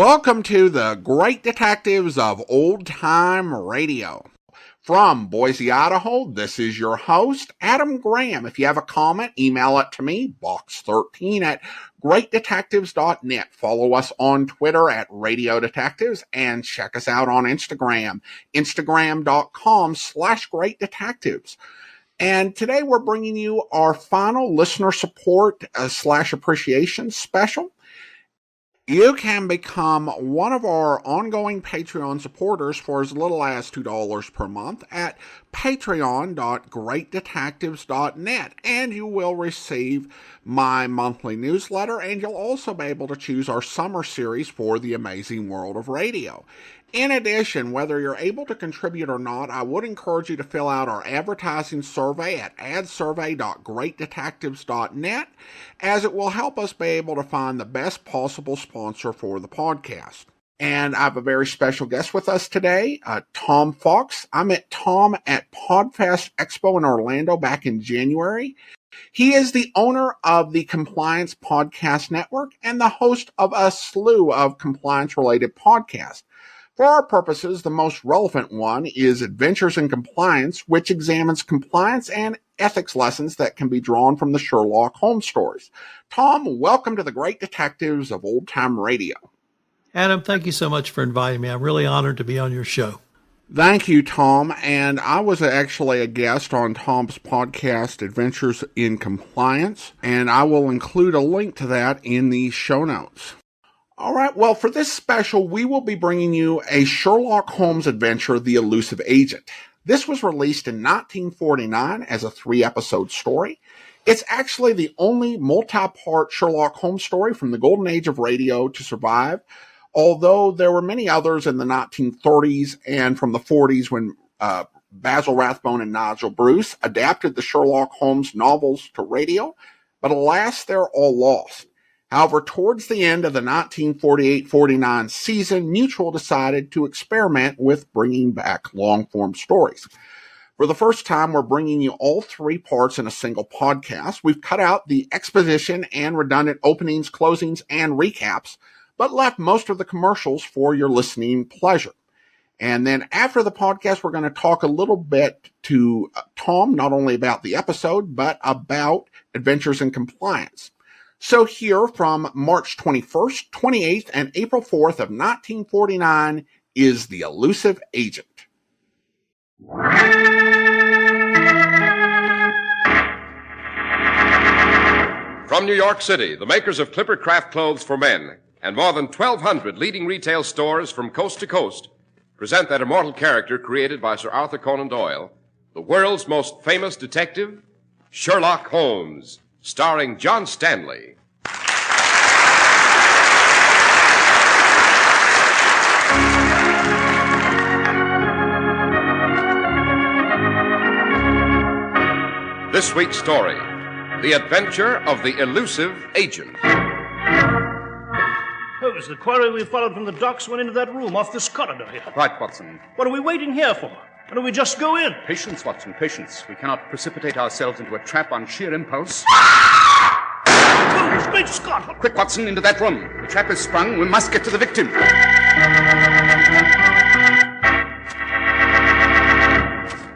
Welcome to the Great Detectives of Old Time Radio. From Boise, Idaho, this is your host, Adam Graham. If you have a comment, email it to me, box13 at greatdetectives.net. Follow us on Twitter at Radio Detectives and check us out on Instagram, instagram.com/greatdetectives. And today we're bringing you our final listener support / appreciation special. You can become one of our ongoing Patreon supporters for as little as $2 per month at patreon.greatdetectives.net, and you will receive my monthly newsletter, and you'll also be able to choose our summer series for the amazing world of radio. In addition, whether you're able to contribute or not, I would encourage you to fill out our advertising survey at adsurvey.greatdetectives.net, as it will help us be able to find the best possible sponsor for the podcast. And I have a very special guest with us today, Tom Fox. I met Tom at Podfest Expo in Orlando back in January. He is the owner of the Compliance Podcast Network and the host of a slew of compliance-related podcasts. For our purposes, the most relevant one is Adventures in Compliance, which examines compliance and ethics lessons that can be drawn from the Sherlock Holmes stories. Tom, welcome to the Great Detectives of Old Time Radio. Adam, thank you so much for inviting me. I'm really honored to be on your show. Thank you, Tom. And I was actually a guest on Tom's podcast, Adventures in Compliance, and I will include a link to that in the show notes. All right, well, for this special, we will be bringing you a Sherlock Holmes adventure, The Elusive Agent. This was released in 1949 as a 3-episode story. It's actually the only multi-part Sherlock Holmes story from the golden age of radio to survive, although there were many others in the 1930s and from the 40s when Basil Rathbone and Nigel Bruce adapted the Sherlock Holmes novels to radio, but alas, they're all lost. However, towards the end of the 1948-49 season, Mutual decided to experiment with bringing back long-form stories. For the first time, we're bringing you all 3 parts in a single podcast. We've cut out the exposition and redundant openings, closings, and recaps, but left most of the commercials for your listening pleasure. And then after the podcast, we're going to talk a little bit to Tom, not only about the episode, but about Adventures in Compliance. So here from March 21st, 28th, and April 4th of 1949 is The Elusive Agent. From New York City, the makers of Clippercraft clothes for men and more than 1,200 leading retail stores from coast to coast present that immortal character created by Sir Arthur Conan Doyle, the world's most famous detective, Sherlock Holmes, starring John Stanley. This week's story, The Adventure of the Elusive Agent. Holmes, the quarry we followed from the docks went into that room off this corridor here. Right, Watson. What are we waiting here for? Why don't we just go in? Patience, Watson, patience. We cannot precipitate ourselves into a trap on sheer impulse. Holmes, great Scott! Quick, Watson, into that room. The trap is sprung. We must get to the victim.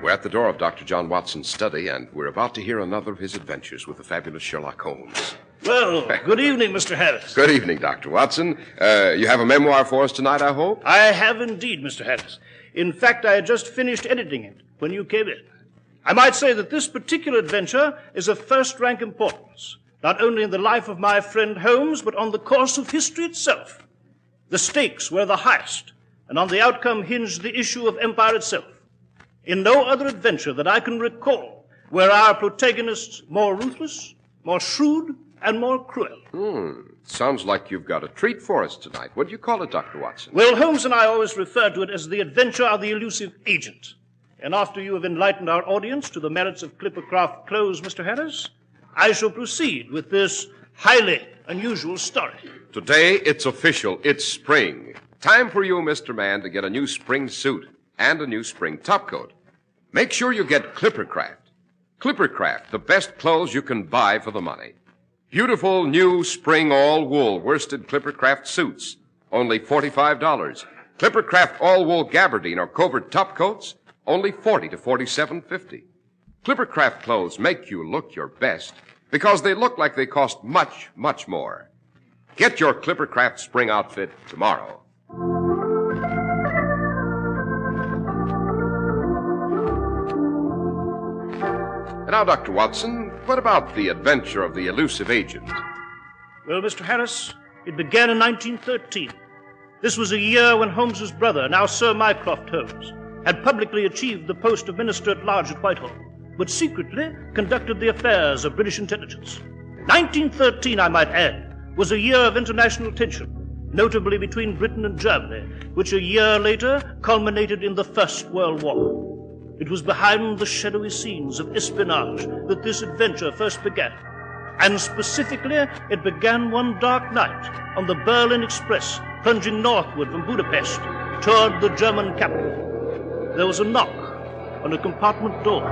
We're at the door of Dr. John Watson's study, and we're about to hear another of his adventures with the fabulous Sherlock Holmes. Well, good evening, Mr. Harris. Good evening, Dr. Watson. You have a memoir for us tonight, I hope? I have indeed, Mr. Harris. In fact, I had just finished editing it when you came in. I might say that this particular adventure is of first-rank importance, not only in the life of my friend Holmes, but on the course of history itself. The stakes were the highest, and on the outcome hinged the issue of empire itself. In no other adventure that I can recall were our protagonists more ruthless, more shrewd, and more cruel. Sounds like you've got a treat for us tonight. What do you call it, Dr. Watson? Well, Holmes and I always refer to it as the adventure of the elusive agent. And after you have enlightened our audience to the merits of Clippercraft clothes, Mr. Harris, I shall proceed with this highly unusual story. Today, it's official. It's spring. Time for you, Mr. Man, to get a new spring suit and a new spring topcoat. Make sure you get Clippercraft. Clippercraft, the best clothes you can buy for the money. Beautiful new spring all-wool worsted Clippercraft suits, only $45. Clippercraft all-wool gabardine or covert topcoats, only $40 to $47.50. Clippercraft clothes make you look your best because they look like they cost much, much more. Get your Clippercraft spring outfit tomorrow. And now, Dr. Watson, what about the adventure of the elusive agent? Well, Mr. Harris, it began in 1913. This was a year when Holmes's brother, now Sir Mycroft Holmes, had publicly achieved the post of Minister at Large at Whitehall, but secretly conducted the affairs of British intelligence. 1913, I might add, was a year of international tension, notably between Britain and Germany, which a year later culminated in the First World War. It was behind the shadowy scenes of espionage that this adventure first began. And specifically, it began one dark night on the Berlin Express, plunging northward from Budapest toward the German capital. There was a knock on a compartment door.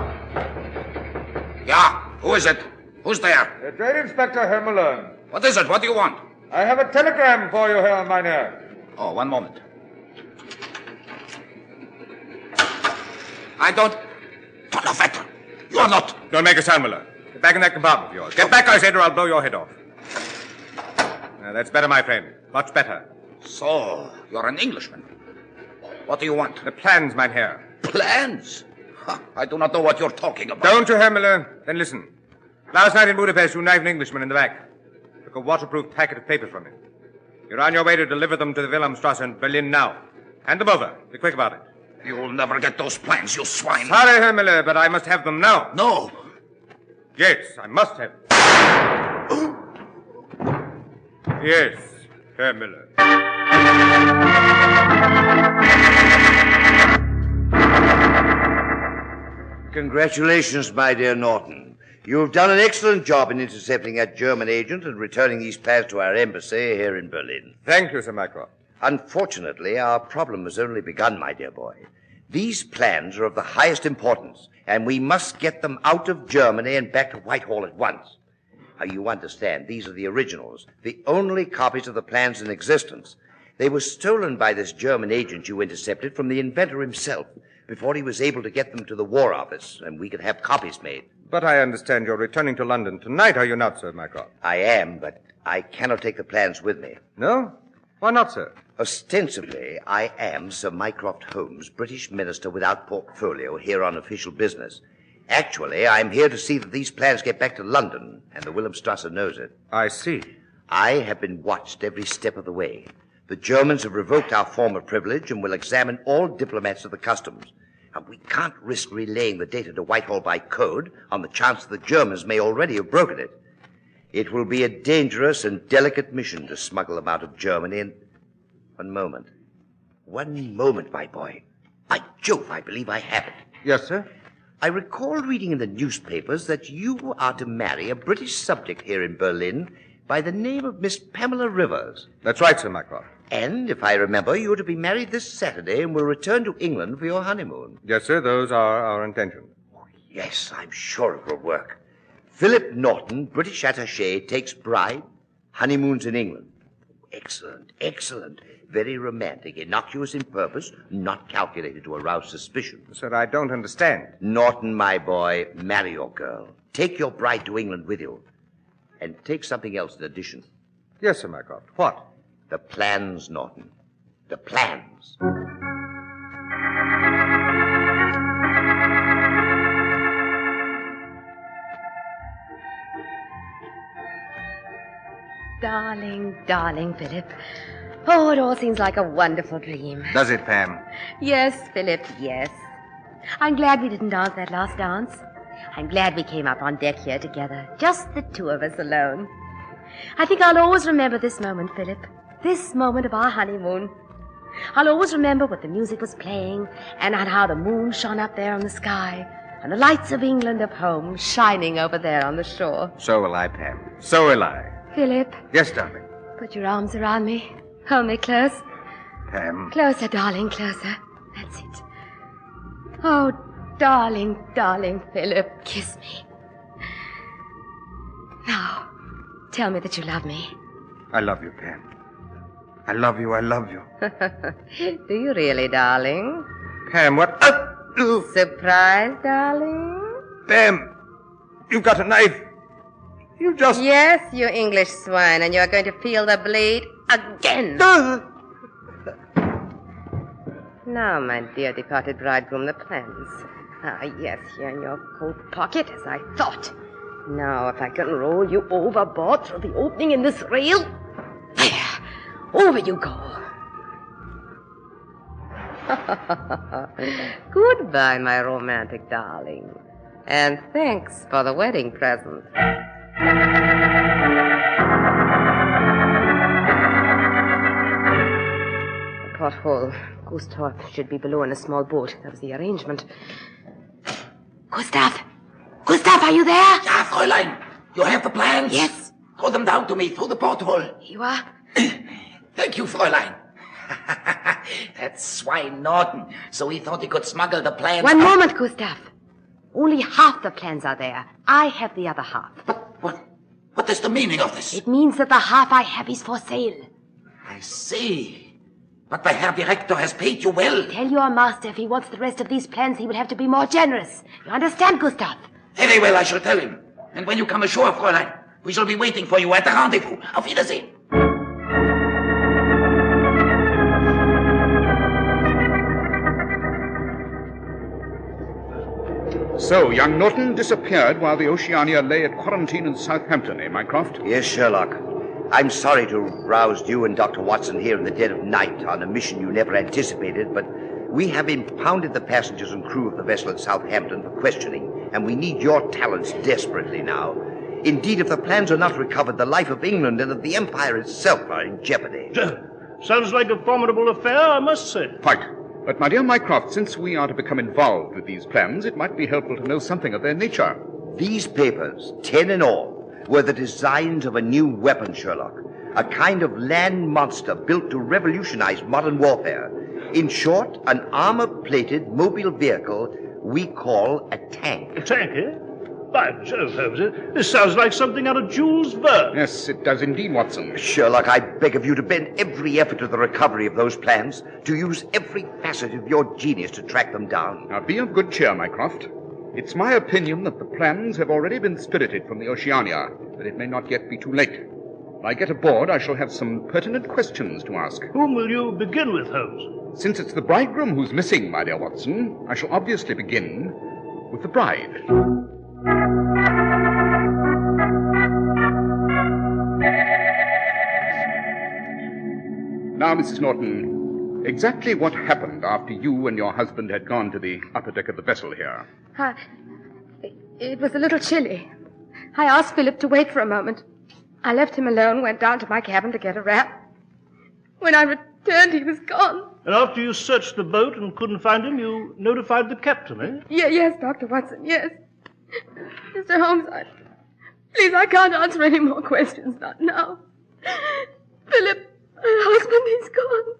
Yeah, who is it? Who's there? Trade Inspector Hermelin. What is it? What do you want? I have a telegram for you, Herr Meine. Oh, one moment. I don't... Donnerwetter! You're not... Don't make a sound, Miller. Get back in that compartment of yours. Get back, I said, or I'll blow your head off. That's better, my friend. Much better. So, you're an Englishman. What do you want? The plans, mein Herr. Plans? Huh, I do not know what you're talking about. Don't you, Herr Miller? Then listen. Last night in Budapest, you knifed an Englishman in the back. Took a waterproof packet of papers from him. You're on your way to deliver them to the Wilhelmstrasse in Berlin now. Hand them over. Be quick about it. You'll never get those plans, you swine. Sorry, Herr Miller, but I must have them now. No. Yes, I must have them. Yes, Herr Miller. Congratulations, my dear Norton. You've done an excellent job in intercepting that German agent and returning these plans to our embassy here in Berlin. Thank you, Sir Mycroft. Unfortunately, our problem has only begun, my dear boy. These plans are of the highest importance, and we must get them out of Germany and back to Whitehall at once. Now, you understand, these are the originals, the only copies of the plans in existence. They were stolen by this German agent you intercepted from the inventor himself before he was able to get them to the War Office, and we could have copies made. But I understand you're returning to London tonight, are you not, Sir Mycroft? I am, but I cannot take the plans with me. No? Why not, sir? Ostensibly, I am Sir Mycroft Holmes, British minister without portfolio, here on official business. Actually, I'm here to see that these plans get back to London, and the Wilhelmstrasse knows it. I see. I have been watched every step of the way. The Germans have revoked our former privilege and will examine all diplomats of the customs. And we can't risk relaying the data to Whitehall by code on the chance that the Germans may already have broken it. It will be a dangerous and delicate mission to smuggle them out of Germany and... One moment, my boy. By Jove, I believe I have it. Yes, sir? I recall reading in the newspapers that you are to marry a British subject here in Berlin by the name of Miss Pamela Rivers. That's right, Sir Mycroft. And, if I remember, you are to be married this Saturday and will return to England for your honeymoon. Yes, sir, those are our intentions. Oh, yes, I'm sure it will work. Philip Norton, British attaché, takes bride, honeymoons in England. Excellent, excellent. Very romantic, innocuous in purpose, not calculated to arouse suspicion. Sir, I don't understand. Norton, my boy, marry your girl. Take your bride to England with you. And take something else in addition. Yes, Sir Mycroft. What? The plans, Norton. The plans. Darling, darling Philip. Oh, it all seems like a wonderful dream. Does it, Pam? Yes, Philip, yes. I'm glad we didn't dance that last dance. I'm glad we came up on deck here together, just the two of us alone. I think I'll always remember this moment, Philip. This moment of our honeymoon. I'll always remember what the music was playing and how the moon shone up there on the sky and the lights of England of home shining over there on the shore. So will I, Pam. So will I. Philip. Yes, darling. Put your arms around me. Hold me close. Pam. Closer, darling, closer. That's it. Oh, darling, darling Philip, kiss me. Now, tell me that you love me. I love you, Pam. I love you, I love you. Do you really, darling? Pam, what? Surprise, darling? Pam, you've got a knife. You just... Yes, you English swine, and you're going to feel the blade again. Now, my dear departed bridegroom, the plans. Ah, yes, here in your coat pocket, as I thought. Now, if I can roll you overboard through the opening in this rail. There, over you go. Goodbye, my romantic darling. And thanks for the wedding present. The porthole. Gustav should be below in a small boat. That was the arrangement. Gustav! Gustav, are you there? Ja, Fräulein. You have the plans? Yes. Throw them down to me through the porthole. You are? Thank you, Fräulein. That swine Norton. So he thought he could smuggle the plans... One moment, Gustav. Only half the plans are there. I have the other half. What is the meaning of this? It means that the half I have is for sale. I see. But the Herr Director has paid you well. Tell your master if he wants the rest of these plans, he will have to be more generous. You understand, Gustav? Very well, I shall tell him. And when you come ashore, Fräulein, we shall be waiting for you at the rendezvous. Auf Wiedersehen. So, young Norton disappeared while the Oceania lay at quarantine in Southampton, eh, Mycroft? Yes, Sherlock. I'm sorry to rouse you and Dr. Watson here in the dead of night on a mission you never anticipated, but we have impounded the passengers and crew of the vessel at Southampton for questioning, and we need your talents desperately now. Indeed, if the plans are not recovered, the life of England and of the Empire itself are in jeopardy. Sounds like a formidable affair, I must say. Quite. But, my dear Mycroft, since we are to become involved with these plans, it might be helpful to know something of their nature. These papers, 10 in all, were the designs of a new weapon, Sherlock. A kind of land monster built to revolutionize modern warfare. In short, an armor-plated mobile vehicle we call a tank. A tank, eh? By Jove, Holmes, this sounds like something out of Jules Verne. Yes, it does indeed, Watson. Sherlock, I beg of you to bend every effort to the recovery of those plans, to use every facet of your genius to track them down. Now, be of good cheer, Mycroft. It's my opinion that the plans have already been spirited from the Oceania, but it may not yet be too late. When I get aboard, I shall have some pertinent questions to ask. Whom will you begin with, Holmes? Since it's the bridegroom who's missing, my dear Watson, I shall obviously begin with the bride. Now, Mrs. Norton, exactly what happened after you and your husband had gone to the upper deck of the vessel here? It was a little chilly. I asked Philip to wait for a moment. I left him alone, went down to my cabin to get a wrap. When I returned, he was gone. And after you searched the boat and couldn't find him, you notified the captain, eh? Yes, Dr. Watson, yes. Mr. Holmes, please, I can't answer any more questions, not now. Philip, my husband, he's gone.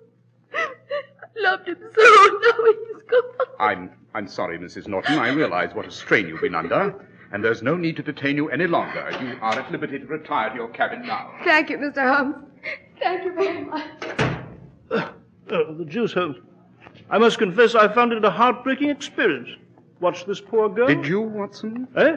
I loved him so, now he's gone. I'm sorry, Mrs. Norton. I realize what a strain you've been under, and there's no need to detain you any longer. You are at liberty to retire to your cabin now. Thank you, Mr. Holmes. Thank you very much. The deuce, Holmes. I must confess I found it a heartbreaking experience. Watch this poor girl. Did you, Watson? Eh?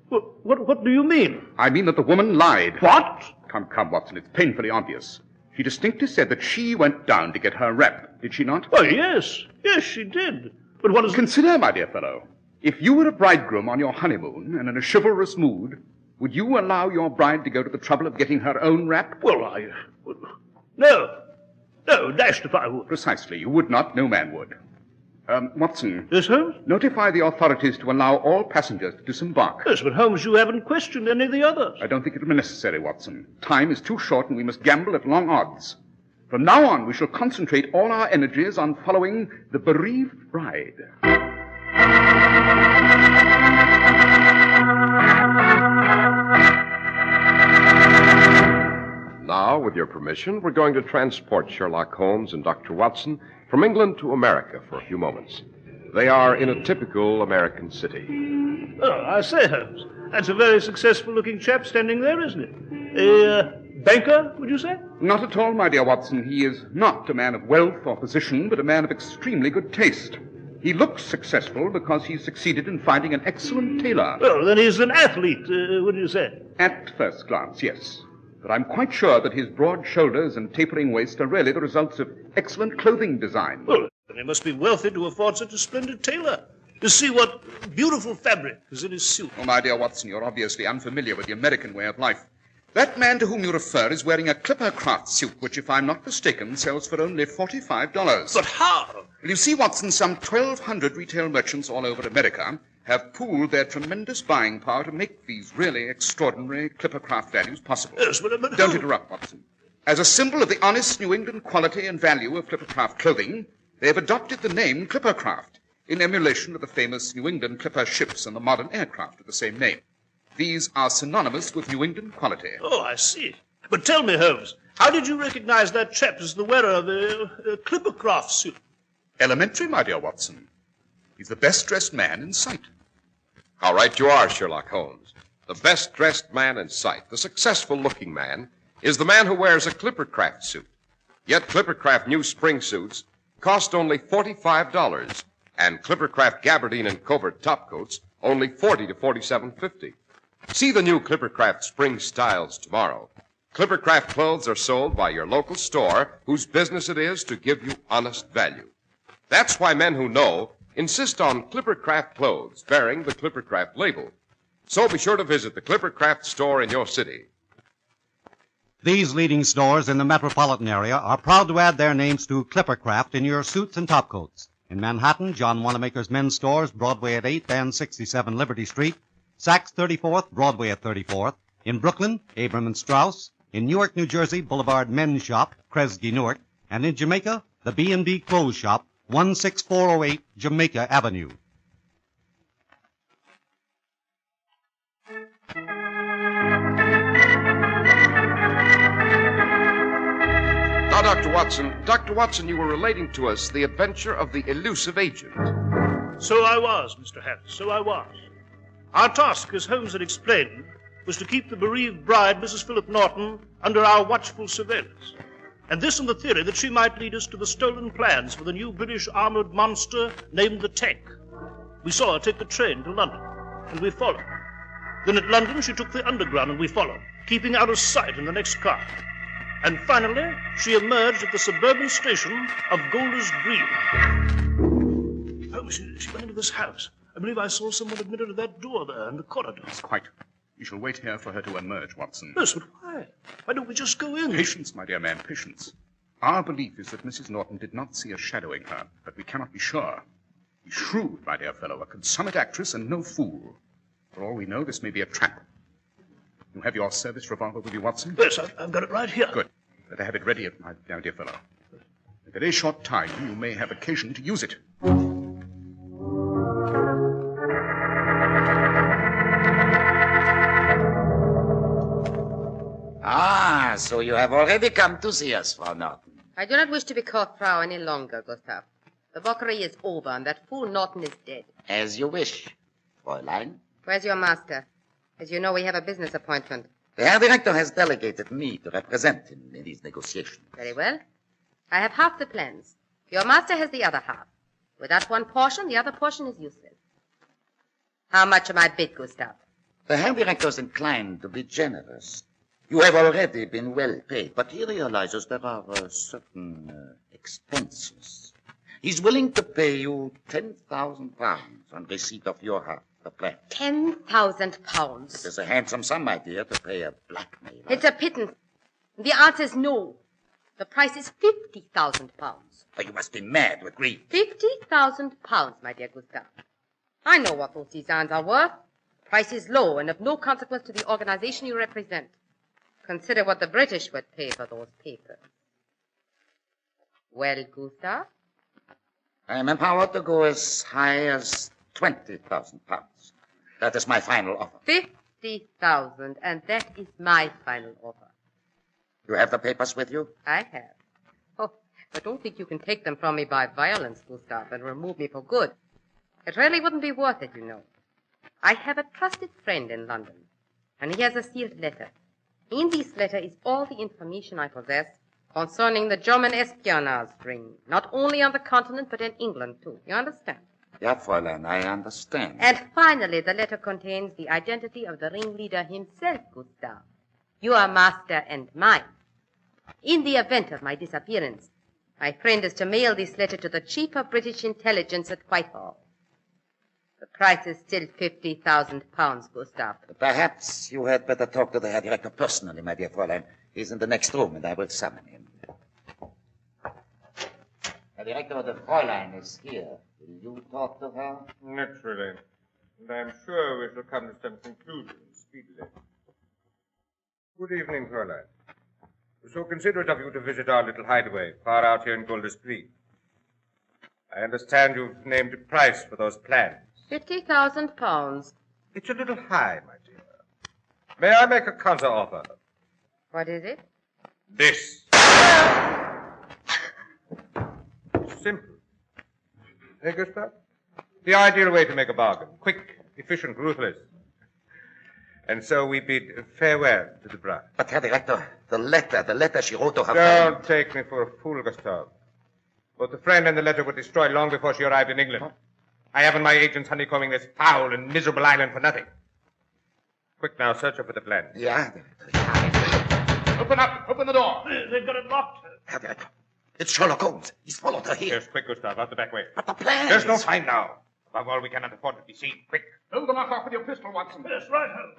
What do you mean? I mean that the woman lied. What? Come, Watson, it's painfully obvious. She distinctly said that she went down to get her wrap, did she not? Oh, yes. Yes, she did. But what is... Consider, my dear fellow, if you were a bridegroom on your honeymoon and in a chivalrous mood, would you allow your bride to go to the trouble of getting her own wrap? Well, No. No, dashed if I would. Precisely. You would not. No man would. Watson. Yes, Holmes? Notify the authorities to allow all passengers to disembark. Yes, but Holmes, you haven't questioned any of the others. I don't think it will be necessary, Watson. Time is too short and we must gamble at long odds. From now on, we shall concentrate all our energies on following the bereaved bride. Now, with your permission, we're going to transport Sherlock Holmes and Dr. Watson from England to America for a few moments. They are in a typical American city. Oh, I say, Holmes, that's a very successful-looking chap standing there, isn't it? A banker, would you say? Not at all, my dear Watson. He is not a man of wealth or position, but a man of extremely good taste. He looks successful because he succeeded in finding an excellent tailor. Well, then he's an athlete, wouldn't you say? At first glance, yes. But I'm quite sure that his broad shoulders and tapering waist are really the results of excellent clothing design. Well, then he must be wealthy to afford such a splendid tailor. You see what beautiful fabric is in his suit. Oh, my dear Watson, you're obviously unfamiliar with the American way of life. That man to whom you refer is wearing a Clippercraft suit, which, if I'm not mistaken, sells for only $45. But how? Well, you see, Watson, some 1,200 retail merchants all over America have pooled their tremendous buying power to make these really extraordinary Clippercraft values possible. Yes, but Don't interrupt, Watson. As a symbol of the honest New England quality and value of Clippercraft clothing, they have adopted the name Clippercraft in emulation of the famous New England Clipper ships and the modern aircraft of the same name. These are synonymous with New England quality. Oh, I see. But tell me, Holmes, how did you recognize that chap as the wearer of the Clippercraft suit? Elementary, my dear Watson. He's the best-dressed man in sight. How right you are, Sherlock Holmes. The best-dressed man in sight, the successful-looking man, is the man who wears a Clippercraft suit. Yet Clippercraft new spring suits cost only $45, and Clippercraft gabardine and covert topcoats only $40 to $47.50. See the new Clippercraft spring styles tomorrow. Clippercraft clothes are sold by your local store, whose business it is to give you honest value. That's why men who know insist on Clippercraft clothes bearing the Clippercraft label. So be sure to visit the Clippercraft store in your city. These leading stores in the metropolitan area are proud to add their names to Clippercraft in your suits and topcoats. In Manhattan, John Wanamaker's men's stores, Broadway at 8th and 67 Liberty Street. Saks 34th, Broadway at 34th. In Brooklyn, Abram and Strauss. In Newark, New Jersey, Boulevard Men's Shop, Kresge Newark. And in Jamaica, the B&B Clothes Shop, 16408 Jamaica Avenue. Now, Dr. Watson, you were relating to us the adventure of the elusive agent. So I was, Mr. Harris, so I was. Our task, as Holmes had explained, was to keep the bereaved bride, Mrs. Philip Norton, under our watchful surveillance. And this on the theory that she might lead us to the stolen plans for the new British armored monster named the Tank. We saw her take the train to London, and we followed. Then at London, she took the underground, and we followed, keeping out of sight in the next car. And finally, she emerged at the suburban station of Golders Green. Oh, she went into this house. I believe I saw someone admitted to that door there in the corridor. Yes, quite. We shall wait here for her to emerge, Watson. Yes, but why? Why don't we just go in? Patience, my dear man, patience. Our belief is that Mrs. Norton did not see us shadowing her, but we cannot be sure. She's shrewd, my dear fellow, a consummate actress and no fool. For all we know, this may be a trap. You have your service revolver with you, Watson? Yes, I've got it right here. Good. Better have it ready, my dear fellow. In a very short time, you may have occasion to use it. Ah, so you have already come to see us, Frau Norton. I do not wish to be caught, Frau, any longer, Gustav. The mockery is over, and that fool Norton is dead. As you wish, Fräulein. Where's your master? As you know, we have a business appointment. The Herr Director has delegated me to represent him in these negotiations. Very well. I have half the plans. Your master has the other half. Without one portion, the other portion is useless. How much am I bid, Gustav? The Herr Director is inclined to be generous. You have already been well paid, but he realizes there are certain expenses. He's willing to pay you 10,000 pounds on receipt of your half. The plan. 10,000 pounds. It is a handsome sum, my dear, to pay a blackmailer. It's a pittance. The answer is no. The price is 50,000 pounds. Oh, you must be mad with greed. 50,000 pounds, my dear Gustav. I know what those designs are worth. The price is low and of no consequence to the organization you represent. Consider what the British would pay for those papers. Well, Gustav? I am empowered to go as high as 20,000 pounds. That is my final offer. 50,000, and that is my final offer. You have the papers with you? I have. Oh, but don't think you can take them from me by violence, Gustav, and remove me for good. It really wouldn't be worth it, you know. I have a trusted friend in London, and he has a sealed letter. In this letter is all the information I possess concerning the German espionage ring, not only on the continent, but in England, too. You understand? Ja, Fräulein, I understand. And finally, the letter contains the identity of the ringleader himself, Gustav, your master and mine. In the event of my disappearance, my friend is to mail this letter to the Chief of British Intelligence at Whitehall. The price is still £50,000, Gustav. Perhaps you had better talk to the Herr Director personally, my dear Fräulein. He's in the next room, and I will summon him. Herr Director, the Fräulein is here. Will you talk to her? Naturally. And I'm sure we shall come to some conclusion speedily. Good evening, Fräulein. It was so considerate of you to visit our little hideaway, far out here in Golders-Green. I understand you've named a price for those plans. £50,000. It's a little high, my dear. May I make a counter-offer? What is it? This. Simple. Hey, Gustav? The ideal way to make a bargain. Quick, efficient, ruthless. And so we bid farewell to the bride. But, Herr Director, the letter she wrote to her friend. Don't take me for a fool, Gustav. Both the friend and the letter were destroyed long before she arrived in England. I haven't my agents honeycombing this foul and miserable island for nothing. Quick now, search her for the plan. Yeah. Open up! Open the door! They've got it locked. Herr Director, it's Sherlock Holmes. He's followed her here. Yes, quick, Gustav, out the back way. But the plan. There's no time now. Above all, we cannot afford to be seen. Quick. Hold them off with your pistol, Watson. Yes, right, Holmes.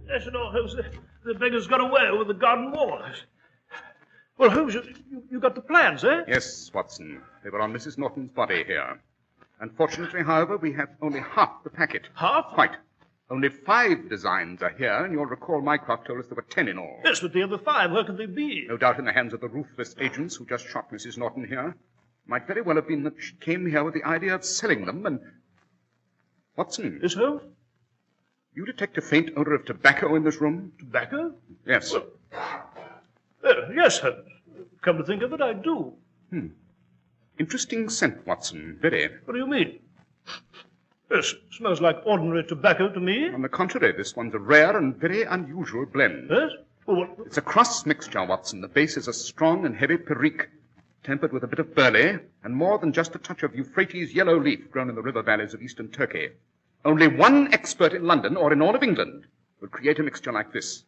Yes, no, Holmes, the beggar's got away over the garden wall. Well, Holmes, you got the plans, eh? Yes, Watson. They were on Mrs. Norton's body here. Unfortunately, however, we have only half the packet. Half? Quite. Only 5 designs are here, and you'll recall Mycroft told us there were 10 in all. Yes, but the other 5, where could they be? No doubt in the hands of the ruthless agents who just shot Mrs. Norton here. Might very well have been that she came here with the idea of selling them, and... Watson. Yes, Holmes? You detect a faint odor of tobacco in this room? Tobacco? Yes. Yes, Holmes. Come to think of it, I do. Interesting scent, Watson. Very. What do you mean? Yes, smells like ordinary tobacco to me. On the contrary, this one's a rare and very unusual blend. Yes? Well, what? It's a cross mixture, Watson. The base is a strong and heavy perique, tempered with a bit of burley, and more than just a touch of Euphrates yellow leaf grown in the river valleys of eastern Turkey. Only one expert in London, or in all of England, would create a mixture like this.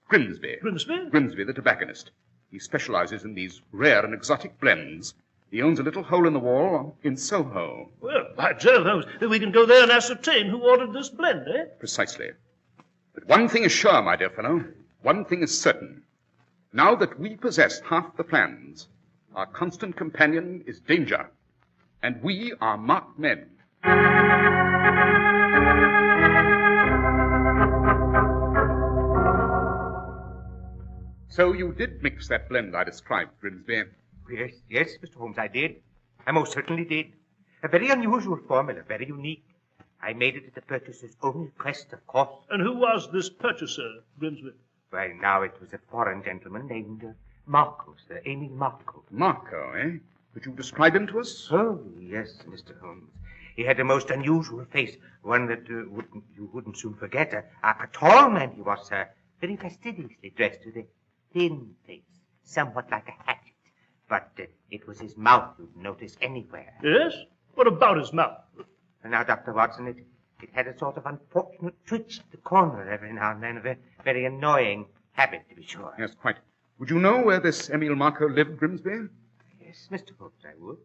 Grimsby. Grimsby? Grimsby, the tobacconist. He specializes in these rare and exotic blends. He owns a little hole in the wall in Soho. Well, by Jove, Holmes, we can go there and ascertain who ordered this blend, eh? Precisely. But one thing is sure, my dear fellow. One thing is certain. Now that we possess half the plans, our constant companion is danger. And we are marked men. So you did mix that blend I described, Grimsby. Yes, Mr. Holmes, I did. I most certainly did. A very unusual formula, very unique. I made it at the purchaser's own request, of course. And who was this purchaser, Grimsby? Well, now it was a foreign gentleman named Marco, Sir Emil Marco. Marco, eh? Could you describe him to us? Oh, yes, Mr. Holmes. He had a most unusual face, one that you wouldn't soon forget. A tall man he was, sir, very fastidiously dressed with a thin face, somewhat like a hatchet. But it was his mouth you'd notice anywhere. Yes? What about his mouth? Now, Dr. Watson, it had a sort of unfortunate twitch at the corner every now and then, a very annoying habit, to be sure. Yes, quite. Would you know where this Emil Marco lived, Grimsby? Yes, Mr. Holmes, I would.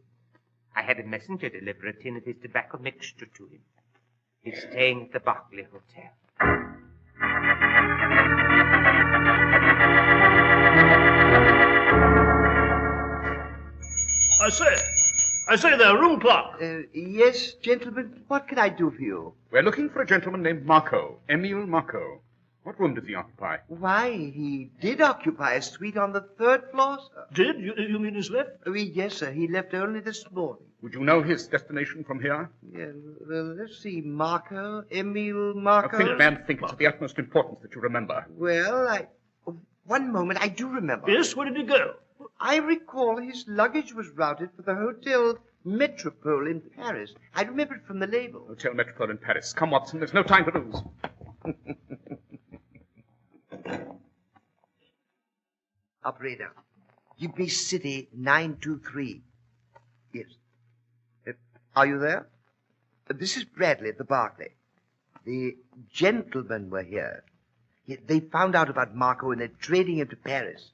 I had a messenger deliver a tin of his tobacco mixture to him. He's staying at the Berkeley Hotel. I say there, room clock. Yes, gentlemen, what can I do for you? We're looking for a gentleman named Marco, Emil Marco. What room does he occupy? Why, he did occupy a suite on the 3rd floor, sir. Did? You mean he's left? Yes, sir. He left only this morning. Would you know his destination from here? Yeah, well, let's see. Marco, Emil Marco. Think, man, think. It's of the utmost importance that you remember. Well, one moment. I do remember. Yes? Where did he go? I recall his luggage was routed for the Hotel Metropole in Paris. I remember it from the label. Hotel Metropole in Paris. Come, Watson, there's no time to lose. Operator, give me City 923. Yes. Are you there? This is Bradley at the Barclay. The gentlemen were here. They found out about Marco and they're trading him to Paris.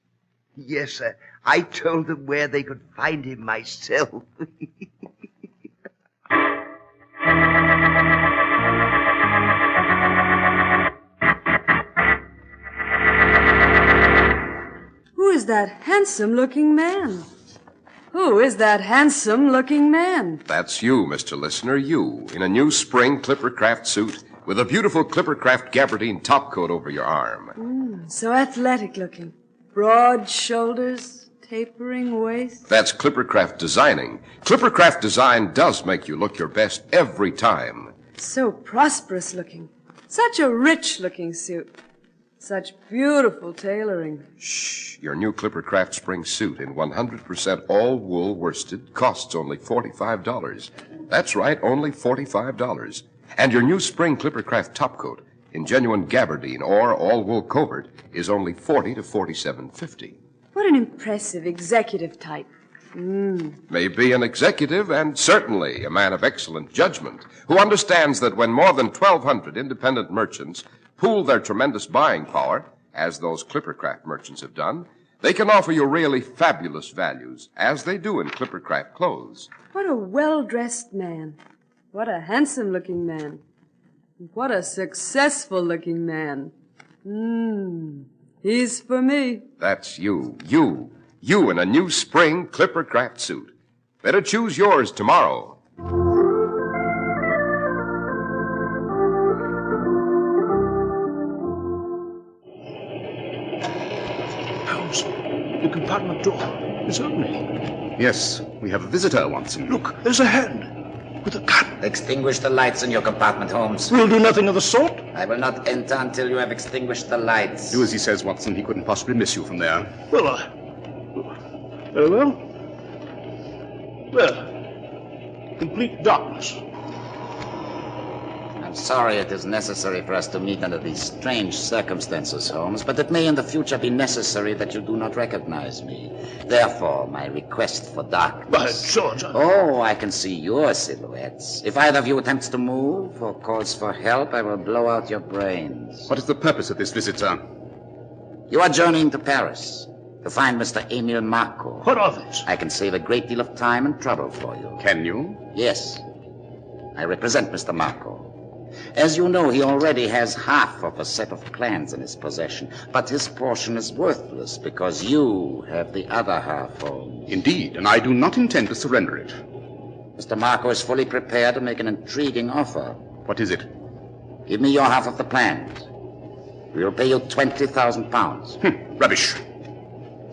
Yes, sir. I told them where they could find him myself. Who is that handsome-looking man? Who is that handsome-looking man? That's you, Mr. Listener, you, in a new spring Clippercraft suit with a beautiful Clippercraft gabardine topcoat over your arm. So athletic-looking. Broad shoulders, tapering waist. That's Clippercraft designing. Clippercraft design does make you look your best every time. So prosperous-looking. Such a rich-looking suit. Such beautiful tailoring. Shh. Your new Clippercraft spring suit in 100% all-wool worsted costs only $45. That's right, only $45. And your new spring Clippercraft topcoat in genuine gabardine or all-wool covert is only $40 to $47.50. What an impressive executive type. Maybe an executive and certainly a man of excellent judgment who understands that when more than 1,200 independent merchants pool their tremendous buying power, as those Clippercraft merchants have done, they can offer you really fabulous values, as they do in Clippercraft clothes. What a well-dressed man. What a handsome-looking man. What a successful-looking man. He's for me. That's you in a new spring Clippercraft suit. Better choose yours tomorrow. Holmes, the compartment door is opening. Yes, we have a visitor, Watson. Look, there's a hand with a gun. Extinguish the lights in your compartment, Holmes. We'll do nothing of the sort. I will not enter until you have extinguished the lights. Do as he says, Watson. He couldn't possibly miss you from there. Well, very well. Well, complete darkness. I'm sorry it is necessary for us to meet under these strange circumstances, Holmes, but it may in the future be necessary that you do not recognize me. Therefore, my request for darkness. By George, Oh, I can see your silhouettes. If either of you attempts to move or calls for help, I will blow out your brains. What is the purpose of this visit, sir? You are journeying to Paris to find Mr. Emil Marco. What of it? I can save a great deal of time and trouble for you. Can you? Yes. I represent Mr. Marco. As you know, he already has half of a set of plans in his possession, but his portion is worthless because you have the other half, Holmes. Indeed, and I do not intend to surrender it. Mr. Marco is fully prepared to make an intriguing offer. What is it? Give me your half of the plans. We will pay you £20,000. Rubbish.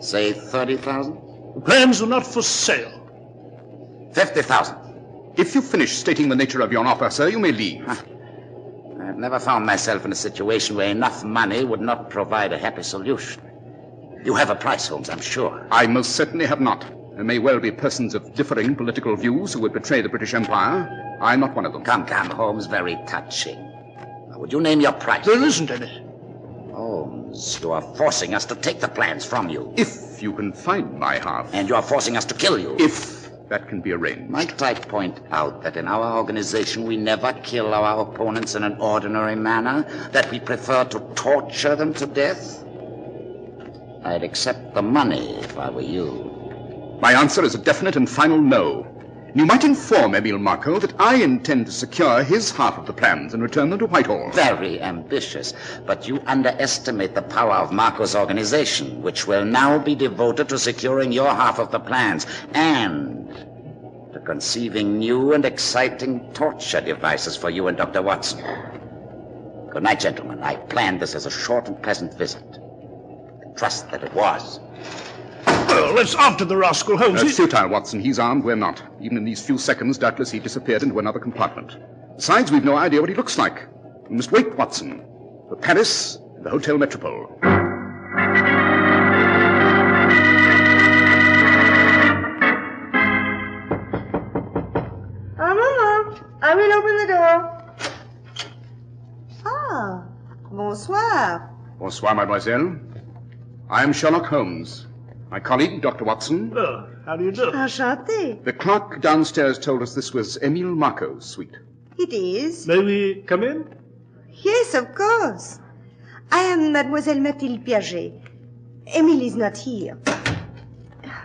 Say 30,000? The plans are not for sale. 50,000. If you finish stating the nature of your offer, sir, you may leave. I've never found myself in a situation where enough money would not provide a happy solution. You have a price, Holmes, I'm sure. I most certainly have not. There may well be persons of differing political views who would betray the British Empire. I'm not one of them. Come, Holmes, very touching. Now, would you name your price? There isn't any. Holmes, you are forcing us to take the plans from you. If you can find my half. And you are forcing us to kill you. If that can be arranged. Might I point out that in our organization we never kill our opponents in an ordinary manner, that we prefer to torture them to death? I'd accept the money if I were you. My answer is a definite and final no. You might inform Emil Marco that I intend to secure his half of the plans and return them to Whitehall. Very ambitious, but you underestimate the power of Marco's organization, which will now be devoted to securing your half of the plans and to conceiving new and exciting torture devices for you and Dr. Watson. Good night, gentlemen. I planned this as a short and pleasant visit. I trust that it was. Well, let's after the rascal, Holmes. That's futile, Watson. He's armed, we're not. Even in these few seconds, doubtless he disappeared into another compartment. Besides, we've no idea what he looks like. We must wait, Watson, for Paris and the Hotel Metropole. open the door. Ah, bonsoir. Bonsoir, mademoiselle. I am Sherlock Holmes. My colleague, Dr. Watson. Oh, how do you do? Enchanté. The clerk downstairs told us this was Emile Marco's suite. It is. May we come in? Yes, of course. I am Mademoiselle Mathilde Piaget. Emile is not here.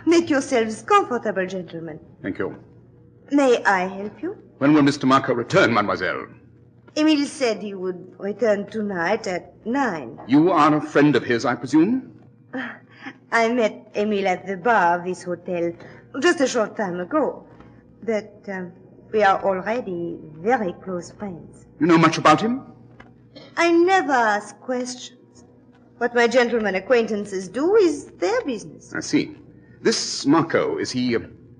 Make yourselves comfortable, gentlemen. Thank you. May I help you? When will Mr. Marco return, mademoiselle? Emile said he would return tonight at 9. You are a friend of his, I presume? I met Emile at the bar of this hotel just a short time ago. But we are already very close friends. You know much about him? I never ask questions. What my gentlemen acquaintances do is their business. I see. This Marco, is he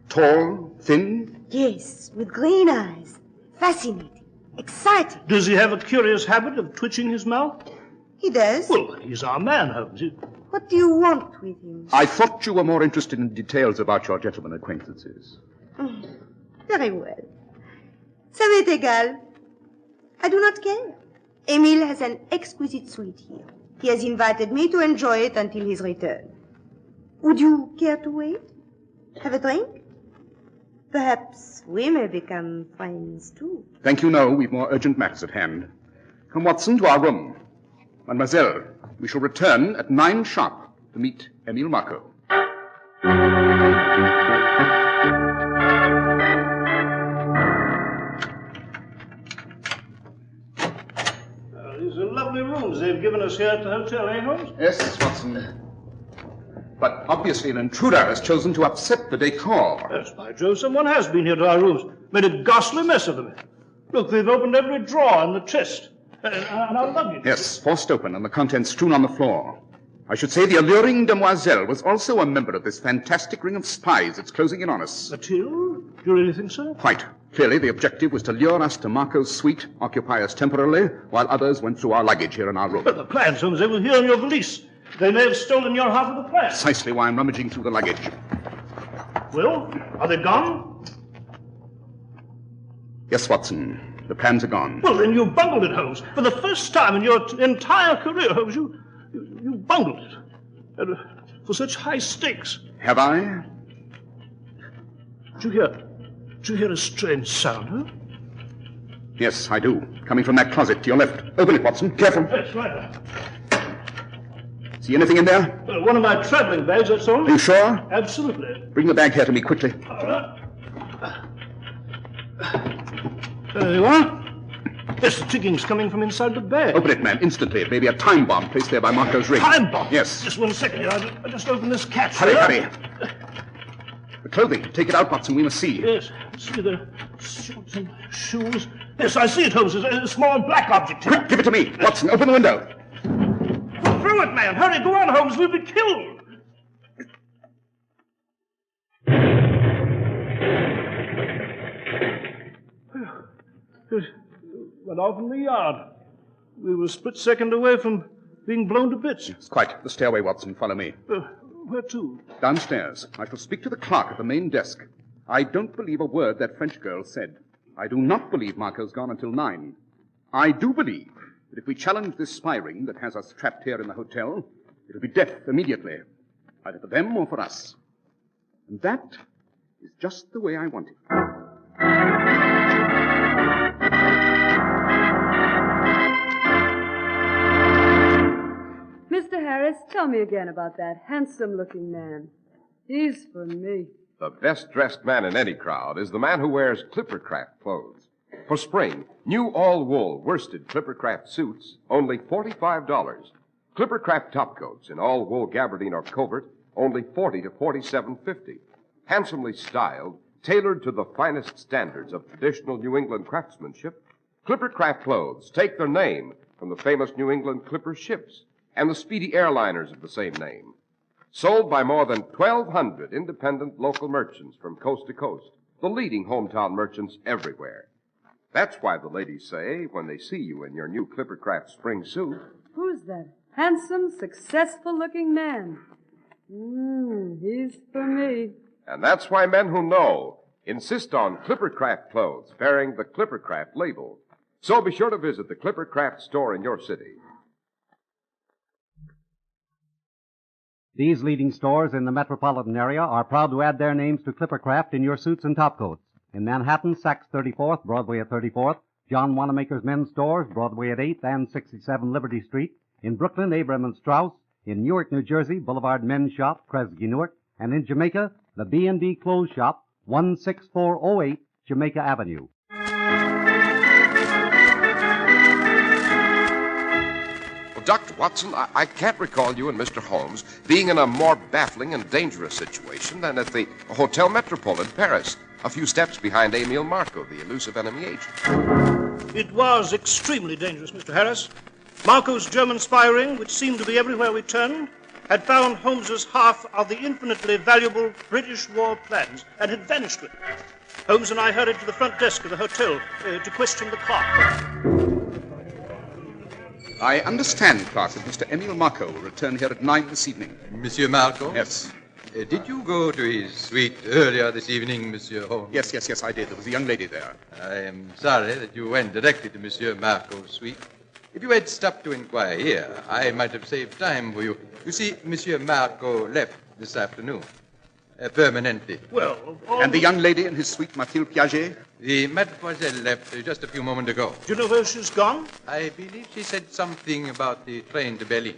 tall, thin? Yes, with green eyes. Fascinating. Exciting. Does he have a curious habit of twitching his mouth? He does. Well, he's our man, Holmes. What do you want with him? I thought you were more interested in details about your gentlemen acquaintances. Very well. Ça m'est égal. I do not care. Emile has an exquisite suite here. He has invited me to enjoy it until his return. Would you care to wait? Have a drink? Perhaps we may become friends, too. Thank you, no. We've more urgent matters at hand. Come, Watson, to our room. Mademoiselle, we shall return at 9 sharp to meet Emile Marco. These are lovely rooms they've given us here at the hotel, eh, Holmes? Yes, Watson. But obviously an intruder has chosen to upset the decor. Yes, by Jove, someone has been here to our rooms. Made a ghastly mess of them. Look, they've opened every drawer in the chest. And our luggage. Yes, forced open and the contents strewn on the floor. I should say the alluring demoiselle was also a member of this fantastic ring of spies that's closing in on us. Mathilde? Do you really think so? Quite. Clearly, the objective was to lure us to Marco's suite, occupy us temporarily, while others went through our luggage here in our room. But the plans, Holmes, they were here in your valise. They may have stolen your half of the plan. Precisely why I'm rummaging through the luggage. Well, are they gone? Yes, Watson. The plans are gone. Well, then you bungled it, Holmes. For the first time in your entire career, Holmes, you bungled it. And, for such high stakes. Have I? Did you hear a strange sound, huh? Yes, I do. Coming from that closet to your left. Open it, Watson. Careful. That's right. See anything in there? One of my traveling bags, that's all. Are you sure? Absolutely. Bring the bag here to me quickly. All right. There you are. Yes, the ticking's coming from inside the bag. Open it, man, instantly. It may be a time bomb placed there by Marco's ring. Time bomb? Yes. Just 1 second. I just open this catch. Hurry. The clothing. Take it out, Watson. We must see. Yes. See the shorts and shoes. Yes, I see it, Holmes. There's a small black object here. Quick, give it to me. Watson, open the window. Go through it, man. Hurry, go on, Holmes. We'll be killed. It went off in the yard. We were a split second away from being blown to bits. Yes, quite. The stairway, Watson. Follow me. Where to? Downstairs. I shall speak to the clerk at the main desk. I don't believe a word that French girl said. I do not believe Marco's gone until 9. I do believe that if we challenge this spy ring that has us trapped here in the hotel, it'll be death immediately, either for them or for us. And that is just the way I want it. Mr. Harris, tell me again about that handsome-looking man. He's for me. The best-dressed man in any crowd is the man who wears Clippercraft clothes. For spring, new all-wool worsted Clippercraft suits, only $45. Clippercraft topcoats in all-wool gabardine or covert, only $40 to $47.50. Handsomely styled, tailored to the finest standards of traditional New England craftsmanship, Clippercraft clothes take their name from the famous New England Clipper ships and the speedy airliners of the same name. Sold by more than 1,200 independent local merchants from coast to coast, the leading hometown merchants everywhere. That's why the ladies say, when they see you in your new Clippercraft spring suit, Who's that handsome, successful-looking man? He's for me. and that's why men who know insist on Clippercraft clothes bearing the Clippercraft label. So be sure to visit the Clippercraft store in your city. These leading stores in the metropolitan area are proud to add their names to Clippercraft in your suits and topcoats. In Manhattan, Saks 34th, Broadway at 34th, John Wanamaker's men's stores, Broadway at 8th and 67 Liberty Street. In Brooklyn, Abraham and Strauss. In Newark, New Jersey, Boulevard Men's Shop, Kresge, Newark. And in Jamaica, the B&B Clothes Shop, 16408 Jamaica Avenue. Well, Dr. Watson, I can't recall you and Mr. Holmes being in a more baffling and dangerous situation than at the Hotel Metropole in Paris, a few steps behind Emile Marco, the elusive enemy agent. It was extremely dangerous, Mr. Harris. Marco's German spy ring, which seemed to be everywhere we turned, had found Holmes's half of the infinitely valuable British war plans and had vanished with it. Holmes and I hurried to the front desk of the hotel to question the clerk. I understand, Clark, that Mr. Emile Marco will return here at 9 this evening. Monsieur Marco? Yes. Did you go to his suite earlier this evening, Monsieur Holmes? Yes, I did. There was a young lady there. I am sorry that you went directly to Monsieur Marco's suite. If you had stopped to inquire here, I might have saved time for you. You see, Monsieur Marco left this afternoon. Permanently. Well, and the young lady in his suite, Mathilde Piaget? The mademoiselle left just a few moments ago. Do you know where she's gone? I believe she said something about the train to Berlin.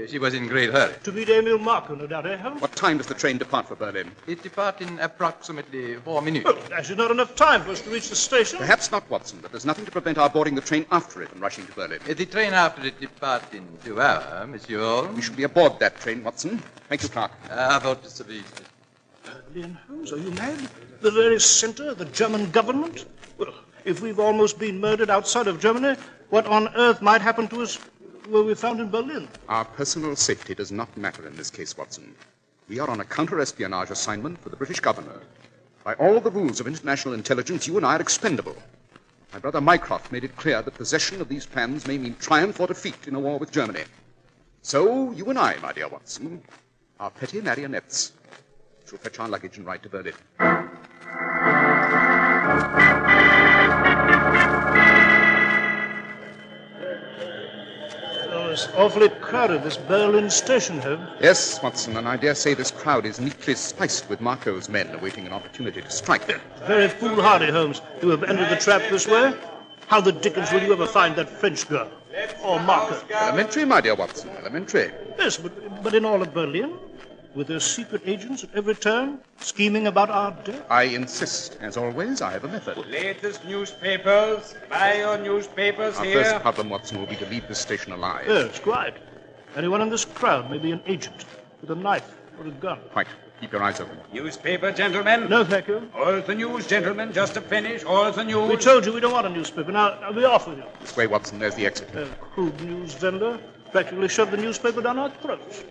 She was in great hurry. To meet Emile Marco, no doubt, eh, Holmes? What time does the train depart for Berlin? It departs in approximately 4 minutes. Well, there's not enough time for us to reach the station. Perhaps not, Watson, but there's nothing to prevent our boarding the train after it and rushing to Berlin. The train after it departs in 2 hours, Monsieur Holmes. We should be aboard that train, Watson. Thank you, Clark. How about the service? Berlin, Holmes, are you mad? The very center of the German government? Well, if we've almost been murdered outside of Germany, what on earth might happen to us were we found in Berlin? Our personal safety does not matter in this case, Watson. We are on a counter-espionage assignment for the British governor. By all the rules of international intelligence, you and I are expendable. My brother Mycroft made it clear that possession of these plans may mean triumph or defeat in a war with Germany. So, you and I, my dear Watson, are petty marionettes. Shall fetch our luggage and ride to Berlin. It's awfully crowded, this Berlin station, Holmes. Yes, Watson, and I dare say this crowd is neatly spiced with Marco's men awaiting an opportunity to strike. Very foolhardy, Holmes, to have entered the trap this way. How the dickens will you ever find that French girl? Or Marco? Elementary, my dear Watson, elementary. Yes, but in all of Berlin? With their secret agents at every turn, scheming about our death? I insist. As always, I have a method. Latest newspapers. Buy your newspapers Our here. first problem, Watson, will be to leave this station alive. Yes, quite. Anyone in this crowd may be an agent with a knife or a gun. Quite. Keep your eyes open. Newspaper, gentlemen? No, thank you. All the news, gentlemen. Just to finish. All the news. We told you we don't want a newspaper. Now be off with you. This way, Watson. There's the exit. Crude news vendor practically shoved the newspaper down our throats.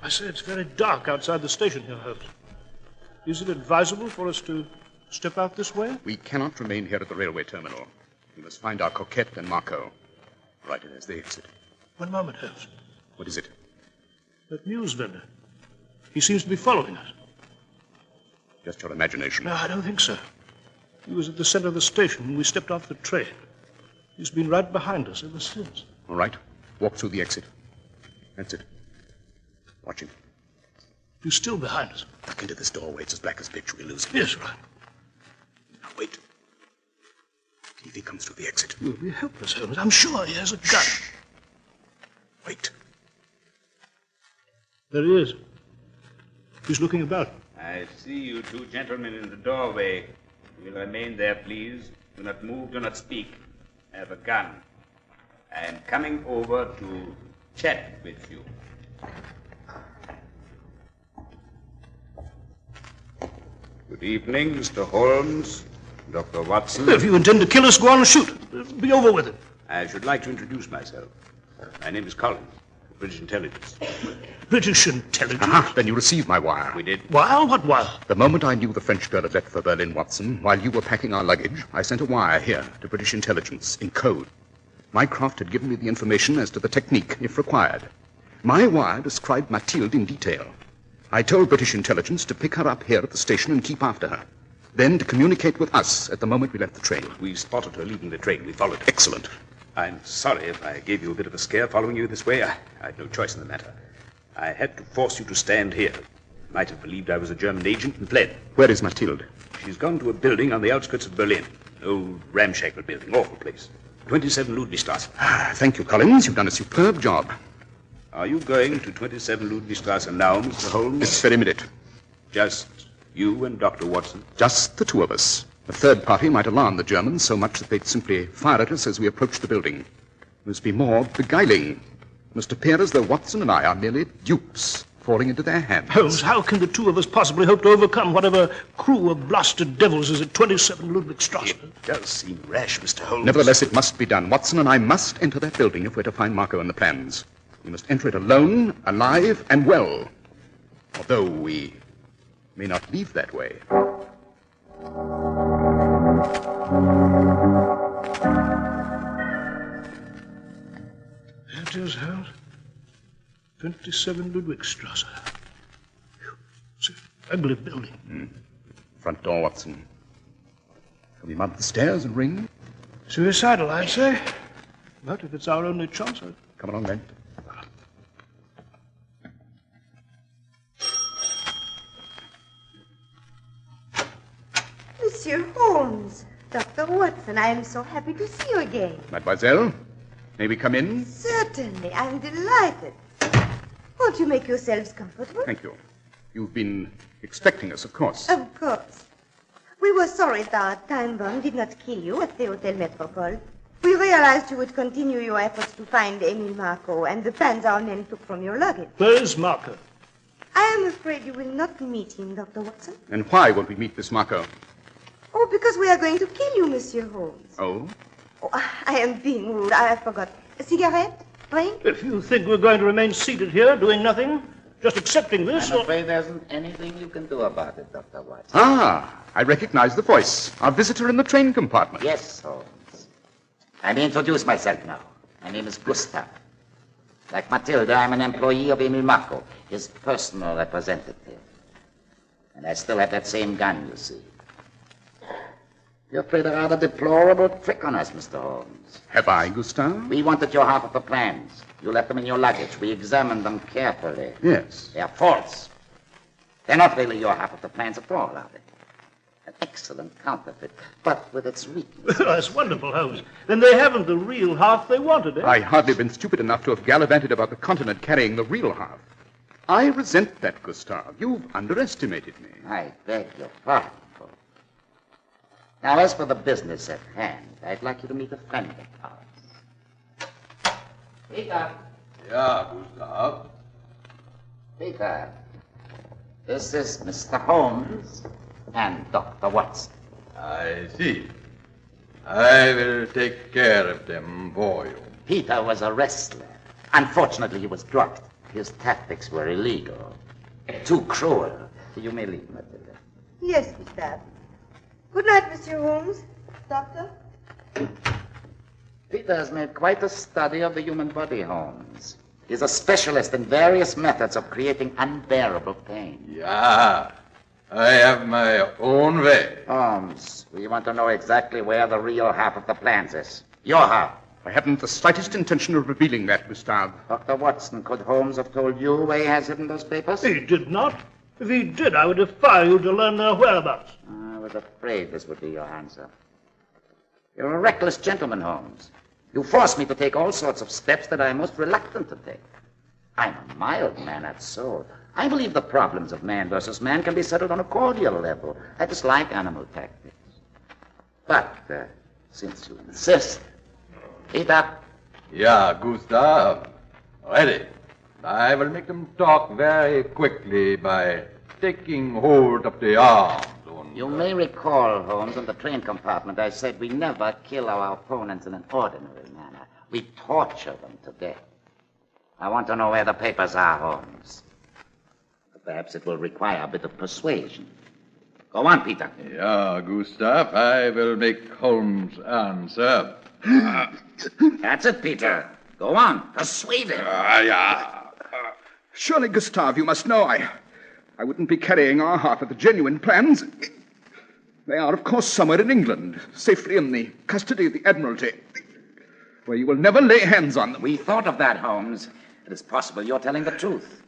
I say it's very dark outside the station here, Holmes. Is it advisable for us to step out this way? We cannot remain here at the railway terminal. We must find our coquette and Marco. Right, there's the exit. One moment, Holmes. What is it? That news vendor. He seems to be following us. Just your imagination. No, I don't think so. He was at the center of the station when we stepped off the train. He's been right behind us ever since. All right. Walk through the exit. That's it. Watch him. He's still behind us. Duck into this doorway. It's as black as pitch. We'll lose him. Yes, right. Now, wait. See if he comes through the exit. We'll be helpless, Holmes. I'm sure he has a gun. Shh. Wait. There he is. He's looking about. I see you two gentlemen in the doorway. You will remain there, please. Do not move, do not speak. I have a gun. I am coming over to chat with you. Good evening, Mr. Holmes, Dr. Watson. If you intend to kill us, go on and shoot. Be over with it. I should like to introduce myself. My name is Collins, British Intelligence. British Intelligence? Aha, then you received my wire. We did. Wire? What wire? The moment I knew the French girl had left for Berlin, Watson, while you were packing our luggage, I sent a wire here to British Intelligence in code. Mycroft had given me the information as to the technique, if required. My wire described Mathilde in detail. I told British intelligence to pick her up here at the station and keep after her. Then to communicate with us at the moment we left the train. We spotted her leaving the train. We followed her. Excellent. I'm sorry if I gave you a bit of a scare following you this way. I had no choice in the matter. I had to force you to stand here. You might have believed I was a German agent and fled. Where is Mathilde? She's gone to a building on the outskirts of Berlin. An old ramshackle building. Awful place. 27 Ludwigstrasse. Thank you, Collins. You've done a superb job. Are you going to 27 Ludwigstrasse now, Mr. Holmes? This very minute. Just you and Dr. Watson? Just the two of us. A third party might alarm the Germans so much that they'd simply fire at us as we approach the building. There must be more beguiling. It must appear as though Watson and I are merely dupes falling into their hands. Holmes, how can the two of us possibly hope to overcome whatever crew of blasted devils is at 27 Ludwigstrasse? It does seem rash, Mr. Holmes. Nevertheless, it must be done. Watson and I must enter that building if we're to find Marco and the plans. We must enter it alone, alive, and well. Although we may not leave that way. There it is, Holmes. 27 Ludwigstrasse. It's an ugly building. Front door, Watson. Shall we mount the stairs and ring? Suicidal, I'd say. But if it's our only chance, Come along, then. Monsieur Holmes, Dr. Watson, I am so happy to see you again. Mademoiselle, may we come in? Certainly, I'm delighted. Won't you make yourselves comfortable? Thank you. You've been expecting us, of course. Of course. We were sorry that our time bomb did not kill you at the Hotel Metropole. We realized you would continue your efforts to find Emile Marco and the plans our men took from your luggage. Where is Marco? I am afraid you will not meet him, Dr. Watson. And why won't we meet this Marco? Oh, because we are going to kill you, Monsieur Holmes. Oh? Oh, I am being rude. I forgot. A cigarette? Drink? If you think we're going to remain seated here, doing nothing, just accepting this... I'm afraid there isn't anything you can do about it, Dr. Watson. Ah, I recognize the voice. Our visitor in the train compartment. Yes, Holmes. I may introduce myself now. My name is Gustav. Like Matilda, I'm an employee of Emile Marco, his personal representative. And I still have that same gun, you see. You played a rather deplorable trick on us, Mr. Holmes. Have I, Gustav? We wanted your half of the plans. You left them in your luggage. We examined them carefully. Yes. They are false. They're not really your half of the plans at all, are they? An excellent counterfeit, but with its weakness. That's wonderful, Holmes. Then they haven't the real half they wanted, eh? I hardly been stupid enough to have gallivanted about the continent carrying the real half. I resent that, Gustav. You've underestimated me. I beg your pardon. Now, as for the business at hand, I'd like you to meet a friend of ours. Peter. Yeah, Gustav. Peter, this is Mr. Holmes and Dr. Watson. I see. I will take care of them for you. Peter was a wrestler. Unfortunately, he was drugged. His tactics were illegal. Too cruel. You may leave, Matilda. Yes, Gustave. Good night, Monsieur Holmes. Doctor? Peter has made quite a study of the human body, Holmes. He's a specialist in various methods of creating unbearable pain. Yeah, I have my own way. Holmes, we want to know exactly where the real half of the plans is. Your half. I haven't the slightest intention of revealing that, Gustave. Dr. Watson, could Holmes have told you where he has hidden those papers? He did not. If he did, I would defy you to learn their whereabouts. I was afraid this would be your answer. You're a reckless gentleman, Holmes. You force me to take all sorts of steps that I am most reluctant to take. I'm a mild man at soul. I believe the problems of man versus man can be settled on a cordial level. I dislike animal tactics. But, since you insist, Peter. Yeah, Gustav. Ready. I will make them talk very quickly by taking hold of the arms. You may recall, Holmes, in the train compartment, I said we never kill our opponents in an ordinary manner. We torture them to death. I want to know where the papers are, Holmes. Perhaps it will require a bit of persuasion. Go on, Peter. Yeah, Gustav, I will make Holmes answer. That's it, Peter. Go on, persuade him. Surely, Gustave, you must know I wouldn't be carrying our half of the genuine plans. They are, of course, somewhere in England, safely in the custody of the Admiralty, where you will never lay hands on them. We thought of that, Holmes. It is possible you're telling the truth.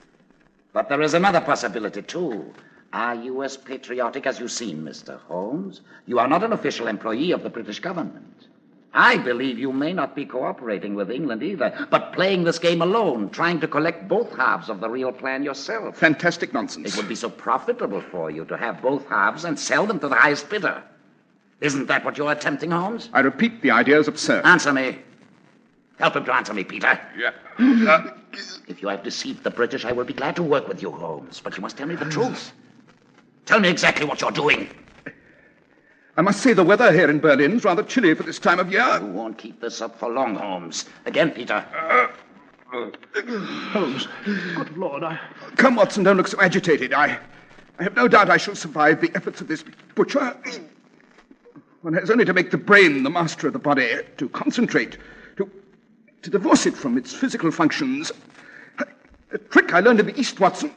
But there is another possibility, too. Are you as patriotic as you seem, Mr. Holmes? You are not an official employee of the British government. I believe you may not be cooperating with England either, but playing this game alone, trying to collect both halves of the real plan yourself. Fantastic nonsense. It would be so profitable for you to have both halves and sell them to the highest bidder. Isn't that what you're attempting, Holmes? I repeat, the idea is absurd. Answer me. Help him to answer me, Peter. Yeah. If you have deceived the British, I will be glad to work with you, Holmes. But you must tell me the truth. Tell me exactly what you're doing. I must say the weather here in Berlin's rather chilly for this time of year. You won't keep this up for long, Holmes. Again, Peter. Holmes, good Lord, Come, Watson, don't look so agitated. I have no doubt I shall survive the efforts of this butcher. One has only to make the brain the master of the body, to concentrate, to divorce it from its physical functions. A trick I learned in the East, Watson.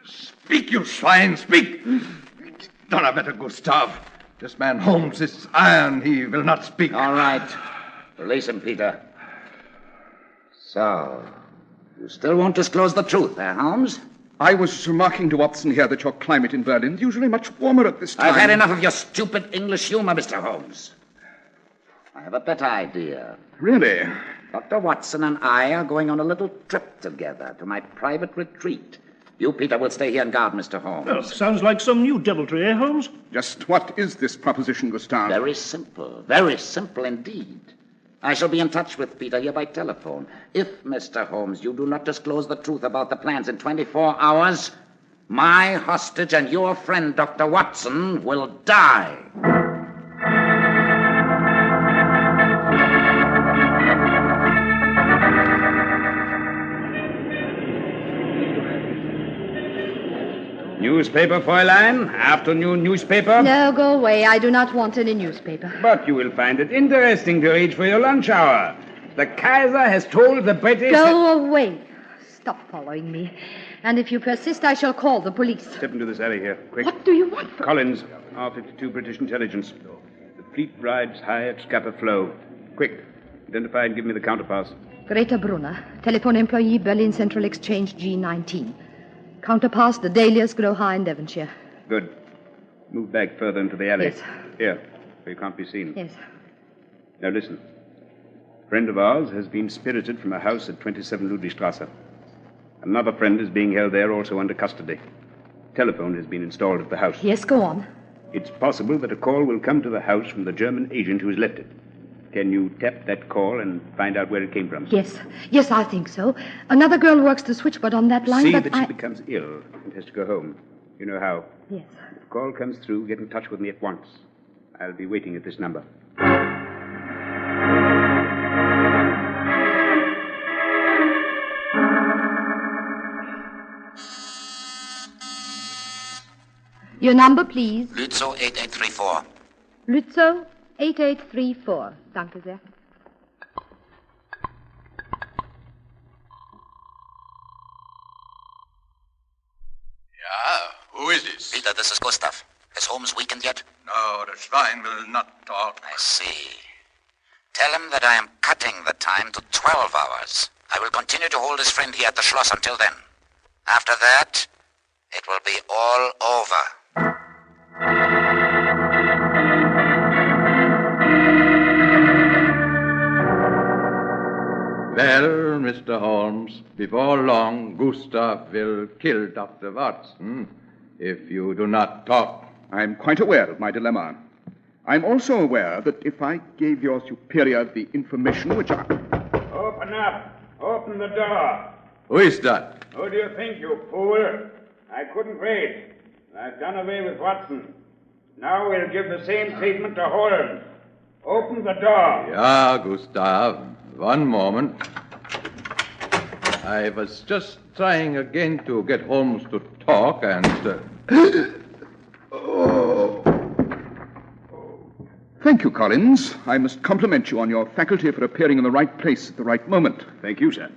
Speak, you swine, speak! Donnerwetter, Gustav. This man Holmes is iron. He will not speak. All right. Release him, Peter. So, you still won't disclose the truth, Holmes? I was remarking to Watson here that your climate in Berlin is usually much warmer at this time. I've had enough of your stupid English humor, Mr. Holmes. I have a better idea. Really? Dr. Watson and I are going on a little trip together to my private retreat. You, Peter, will stay here and guard Mr. Holmes. Well, sounds like some new deviltry, eh, Holmes? Just what is this proposition, Gustav? Very simple indeed. I shall be in touch with Peter here by telephone. If, Mr. Holmes, you do not disclose the truth about the plans in 24 hours, my hostage and your friend, Dr. Watson, will die. Newspaper, Fräulein? Afternoon newspaper? No, go away. I do not want any newspaper. But you will find it interesting to read for your lunch hour. The Kaiser has told the British... Go away. Stop following me. And if you persist, I shall call the police. Step into this alley here, quick. What do you want? Collins, R52 British Intelligence. The fleet rides high at Scapa Flow. Quick, identify and give me the counterpass. Greta Brunner, telephone employee, Berlin Central Exchange G19. Counterpass, the Dahlias grow high in Devonshire. Good. Move back further into the alley. Yes. Here, where you can't be seen. Yes. Now listen. A friend of ours has been spirited from a house at 27 Ludwigstrasse. Another friend is being held there also under custody. Telephone has been installed at the house. Yes, go on. It's possible that a call will come to the house from the German agent who has left it. Can you tap that call and find out where it came from? Yes. Yes, I think so. Another girl works the switchboard on that line, See but that she becomes ill and has to go home. You know how? Yes. If the call comes through, get in touch with me at once. I'll be waiting at this number. Your number, please. Lützow 8834. Lützow 8834. Danke sehr. Yeah, who is this? Peter, this is Gustav. Has Holmes weakened yet? No, the swine will not talk. I see. Tell him that I am cutting the time to 12 hours. I will continue to hold his friend here at the Schloss until then. After that, it will be all over. Well, Mr. Holmes, before long, Gustav will kill Dr. Watson if you do not talk. I'm quite aware of my dilemma. I'm also aware that if I gave your superior the information which I... Open up. Open the door. Who is that? Who do you think, you fool? I couldn't wait. I've done away with Watson. Now we'll give the same treatment to Holmes. Open the door. Yeah, Gustav. One moment. I was just trying again to get Holmes to talk and... Thank you, Collins. I must compliment you on your faculty for appearing in the right place at the right moment. Thank you, sir.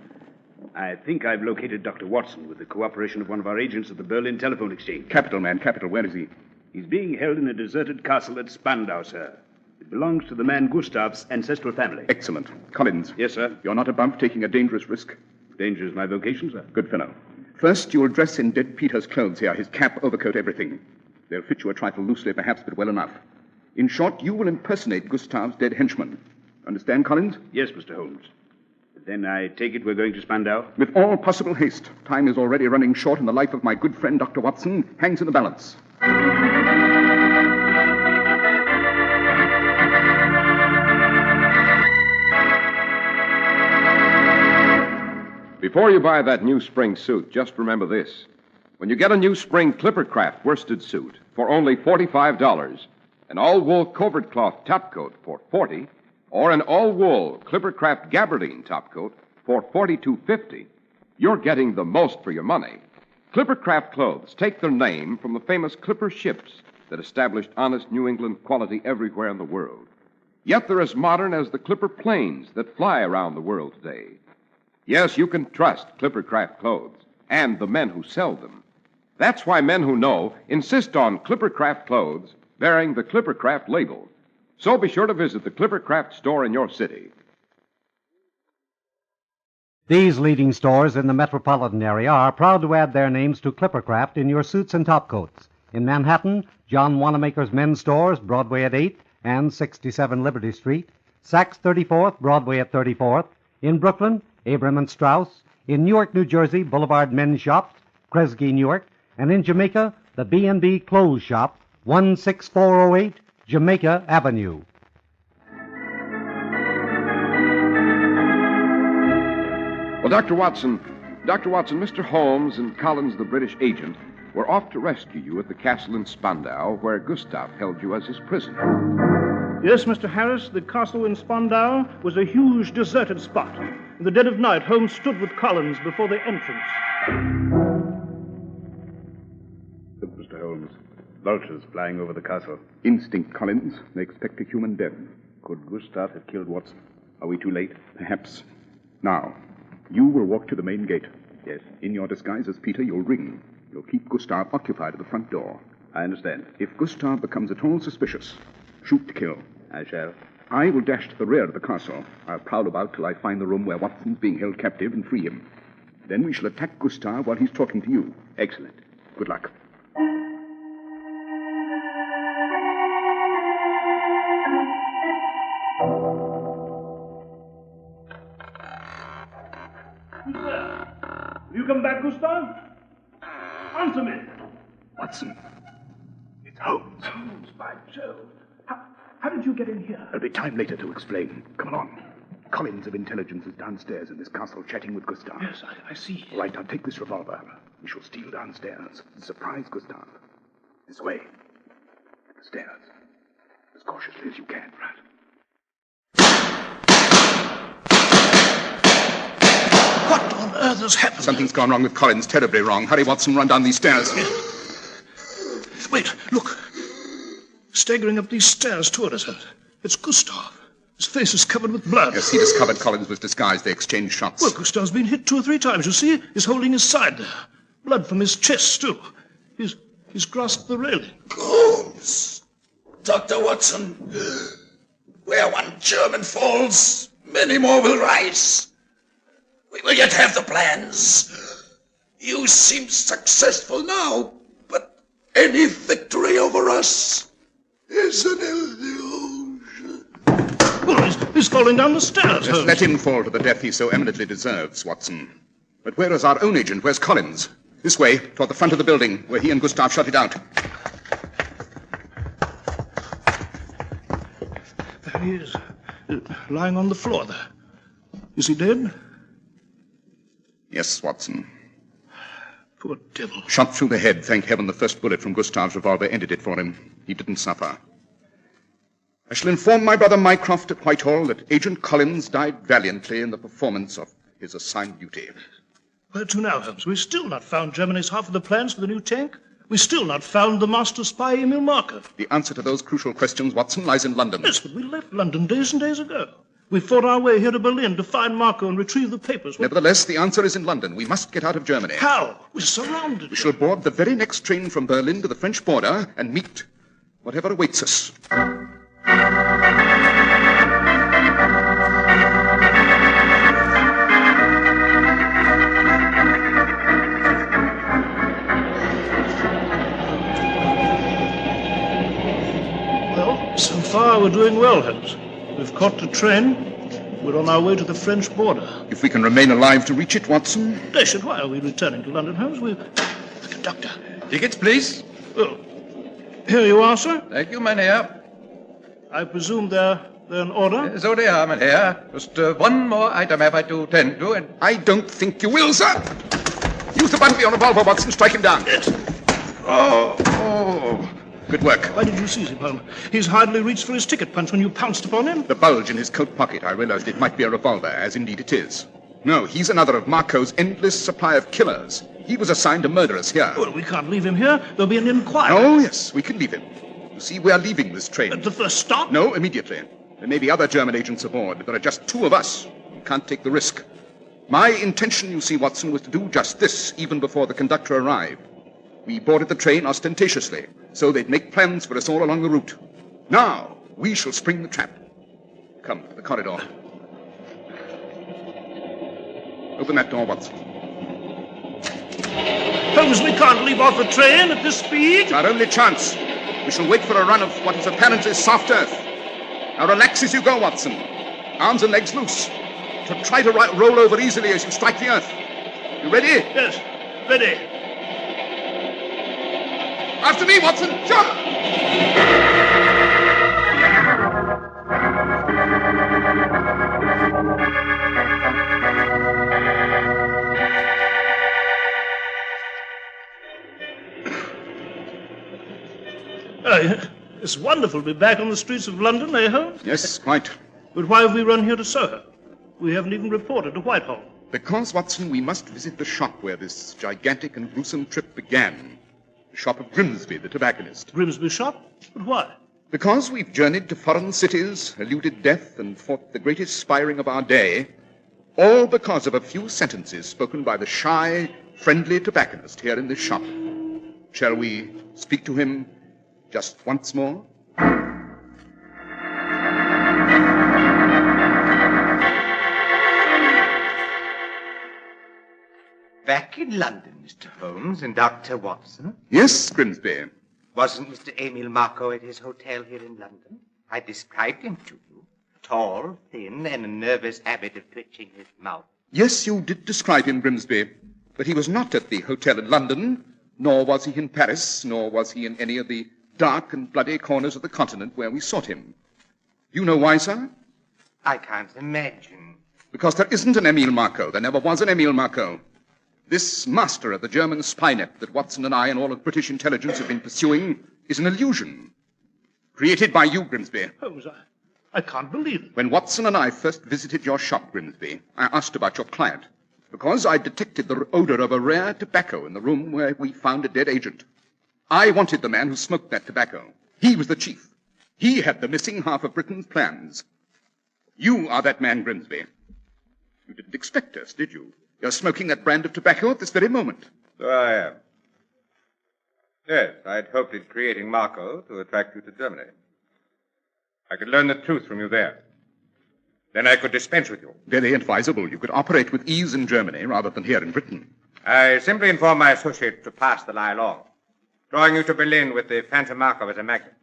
I think I've located Dr. Watson with the cooperation of one of our agents at the Berlin Telephone Exchange. Capital, man, capital. Where is he? He's being held in a deserted castle at Spandau, sir. It belongs to the man Gustav's ancestral family. Excellent. Collins. Yes, sir. You're not above taking a dangerous risk? Danger is my vocation, sir. Good fellow. First, you'll dress in dead Peter's clothes here, his cap, overcoat, everything. They'll fit you a trifle loosely, perhaps, but well enough. In short, you will impersonate Gustav's dead henchman. Understand, Collins? Yes, Mr. Holmes. Then I take it we're going to Spandau? With all possible haste. Time is already running short, and the life of my good friend, Dr. Watson, hangs in the balance. Before you buy that new spring suit, just remember this. When you get a new spring Clippercraft worsted suit for only $45, an all-wool covert cloth topcoat for $40, or an all-wool Clippercraft gabardine topcoat for $42.50, you're getting the most for your money. Clippercraft clothes take their name from the famous Clipper ships that established honest New England quality everywhere in the world. Yet they're as modern as the Clipper planes that fly around the world today. Yes, you can trust Clippercraft clothes and the men who sell them. That's why men who know insist on Clippercraft clothes bearing the Clippercraft label. So be sure to visit the Clippercraft store in your city. These leading stores in the metropolitan area are proud to add their names to Clippercraft in your suits and topcoats. In Manhattan, John Wanamaker's Men's Stores, Broadway at 8th and 67 Liberty Street. Saks 34th, Broadway at 34th. In Brooklyn, Abram and Strauss. In Newark, New Jersey, Boulevard Men's Shops, Kresge, Newark. And in Jamaica, the B&B Clothes Shop, 16408 Jamaica Avenue. Well, Dr. Watson, Mr. Holmes and Collins, the British agent, were off to rescue you at the castle in Spandau, where Gustav held you as his prisoner. Yes, Mr. Harris, the castle in Spandau was a huge deserted spot. In the dead of night, Holmes stood with Collins before the entrance. Look, Mr. Holmes. Vultures flying over the castle. Instinct, Collins. They expect a human death. Could Gustav have killed Watson? Are we too late? Perhaps. Now, you will walk to the main gate. Yes. In your disguise as Peter, you'll ring. You'll keep Gustav occupied at the front door. I understand. If Gustav becomes at all suspicious, shoot to kill. I shall. I will dash to the rear of the castle. I'll prowl about till I find the room where Watson's being held captive and free him. Then we shall attack Gustav while he's talking to you. Excellent. Good luck. Have you come back, Gustav? Answer me. Watson. It's Holmes. Holmes, by Jove. How did you get in here? There'll be time later to explain. Come along. Collins of Intelligence is downstairs in this castle chatting with Gustav. Yes, I see. All right, I'll take this revolver. We shall steal downstairs and surprise Gustav. This way. The stairs. As cautiously as you can. Right. What on earth has happened? Something's gone wrong with Collins, terribly wrong. Hurry, Watson, run down these stairs. Wait, look. Staggering up these stairs toward us. It's Gustav. His face is covered with blood. Yes, he discovered Collins was disguised. They exchanged shots. Well, Gustav's been hit 2 or 3 times. You see? He's holding his side there. Blood from his chest, too. He's grasped the railing. Holmes! Dr. Watson, where one German falls, many more will rise. We will yet have the plans. You seem successful now, but any victory over us is an illusion. Well, he's falling down the stairs. Just let him fall to the death he so eminently deserves, Watson. But where is our own agent? Where's Collins? This way, toward the front of the building, where he and Gustav shut it out. There he is, lying on the floor there. Is he dead? Yes, Watson. Poor devil. Shot through the head. Thank heaven the first bullet from Gustav's revolver ended it for him. He didn't suffer. I shall inform my brother Mycroft at Whitehall that Agent Collins died valiantly in the performance of his assigned duty. Where to now, Holmes? We've still not found Germany's half of the plans for the new tank. We've still not found the master spy, Emil Markov. The answer to those crucial questions, Watson, lies in London. Yes, but we left London days and days ago. We fought our way here to Berlin to find Marco and retrieve the papers. Nevertheless, the answer is in London. We must get out of Germany. How? We're surrounded. We shall board the very next train from Berlin to the French border and meet whatever awaits us. So far, we're doing well, Holmes. We've caught the train. We're on our way to the French border. If we can remain alive to reach it, Watson. Dashed, why are we returning to London, Holmes? The conductor. Tickets, please. Oh, here you are, sir. Thank you, mynheer. I presume they're in order? So they are, mynheer. Just one more item have I to tend to, and... I don't think you will, sir. Use the button for your revolver, Watson. Strike him down. Yes. Oh. Good work. Why did you seize him, Holmes? He's hardly reached for his ticket punch when you pounced upon him. The bulge in his coat pocket. I realized it might be a revolver, as indeed it is. No, he's another of Marco's endless supply of killers. He was assigned to murder us here. Well, we can't leave him here. There'll be an inquiry. Oh, yes, we can leave him. You see, we're leaving this train. At the first stop? No, immediately. There may be other German agents aboard, but there are just two of us. We can't take the risk. My intention, you see, Watson, was to do just this even before the conductor arrived. We boarded the train ostentatiously, so they'd make plans for us all along the route. Now, we shall spring the trap. Come, to the corridor. Open that door, Watson. Holmes, we can't leave off the train at this speed. It's our only chance. We shall wait for a run of what is apparently soft earth. Now relax as you go, Watson. Arms and legs loose. Try to roll over easily as you strike the earth. You ready? Yes, ready. After me, Watson. Jump! It's wonderful to be back on the streets of London, eh, Holmes? Yes, quite. But why have we run here to Soho? We haven't even reported to Whitehall. Because, Watson, we must visit the shop where this gigantic and gruesome trip began. The shop of Grimsby, the tobacconist. Grimsby shop? But why? Because we've journeyed to foreign cities, eluded death, and fought the greatest spiring of our day, all because of a few sentences spoken by the shy, friendly tobacconist here in this shop. Shall we speak to him just once more? Back in London, Mr. Holmes and Dr. Watson? Yes, Grimsby. Wasn't Mr. Emil Marco at his hotel here in London? I described him to you. Tall, thin, and a nervous habit of twitching his mouth. Yes, you did describe him, Grimsby. But he was not at the hotel in London, nor was he in Paris, nor was he in any of the dark and bloody corners of the continent where we sought him. You know why, sir? I can't imagine. Because there isn't an Emil Marco. There never was an Emil Marco. This master of the German spy net that Watson and I and all of British intelligence have been pursuing is an illusion. Created by you, Grimsby. Holmes, I can't believe it. When Watson and I first visited your shop, Grimsby, I asked about your client, because I detected the odor of a rare tobacco in the room where we found a dead agent. I wanted the man who smoked that tobacco. He was the chief. He had the missing half of Britain's plans. You are that man, Grimsby. You didn't expect us, did you? You're smoking that brand of tobacco at this very moment. So I am. Yes, I'd hoped in creating Marco to attract you to Germany. I could learn the truth from you there. Then I could dispense with you. Very advisable. You could operate with ease in Germany rather than here in Britain. I simply informed my associate to pass the lie along, drawing you to Berlin with the phantom Marco as a magnet.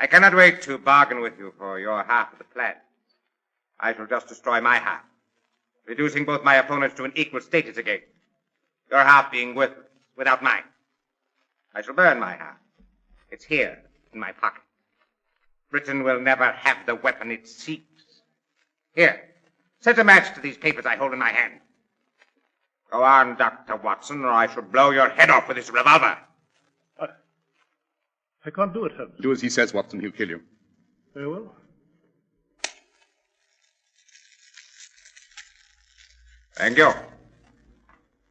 I cannot wait to bargain with you for your half of the plan. I shall just destroy my half, reducing both my opponents to an equal status again. Your half being worthless, without mine. I shall burn my half. It's here, in my pocket. Britain will never have the weapon it seeks. Here, set a match to these papers I hold in my hand. Go on, Dr. Watson, or I shall blow your head off with this revolver. I can't do it, Holmes. Do as he says, Watson. He'll kill you. Very well. Thank you.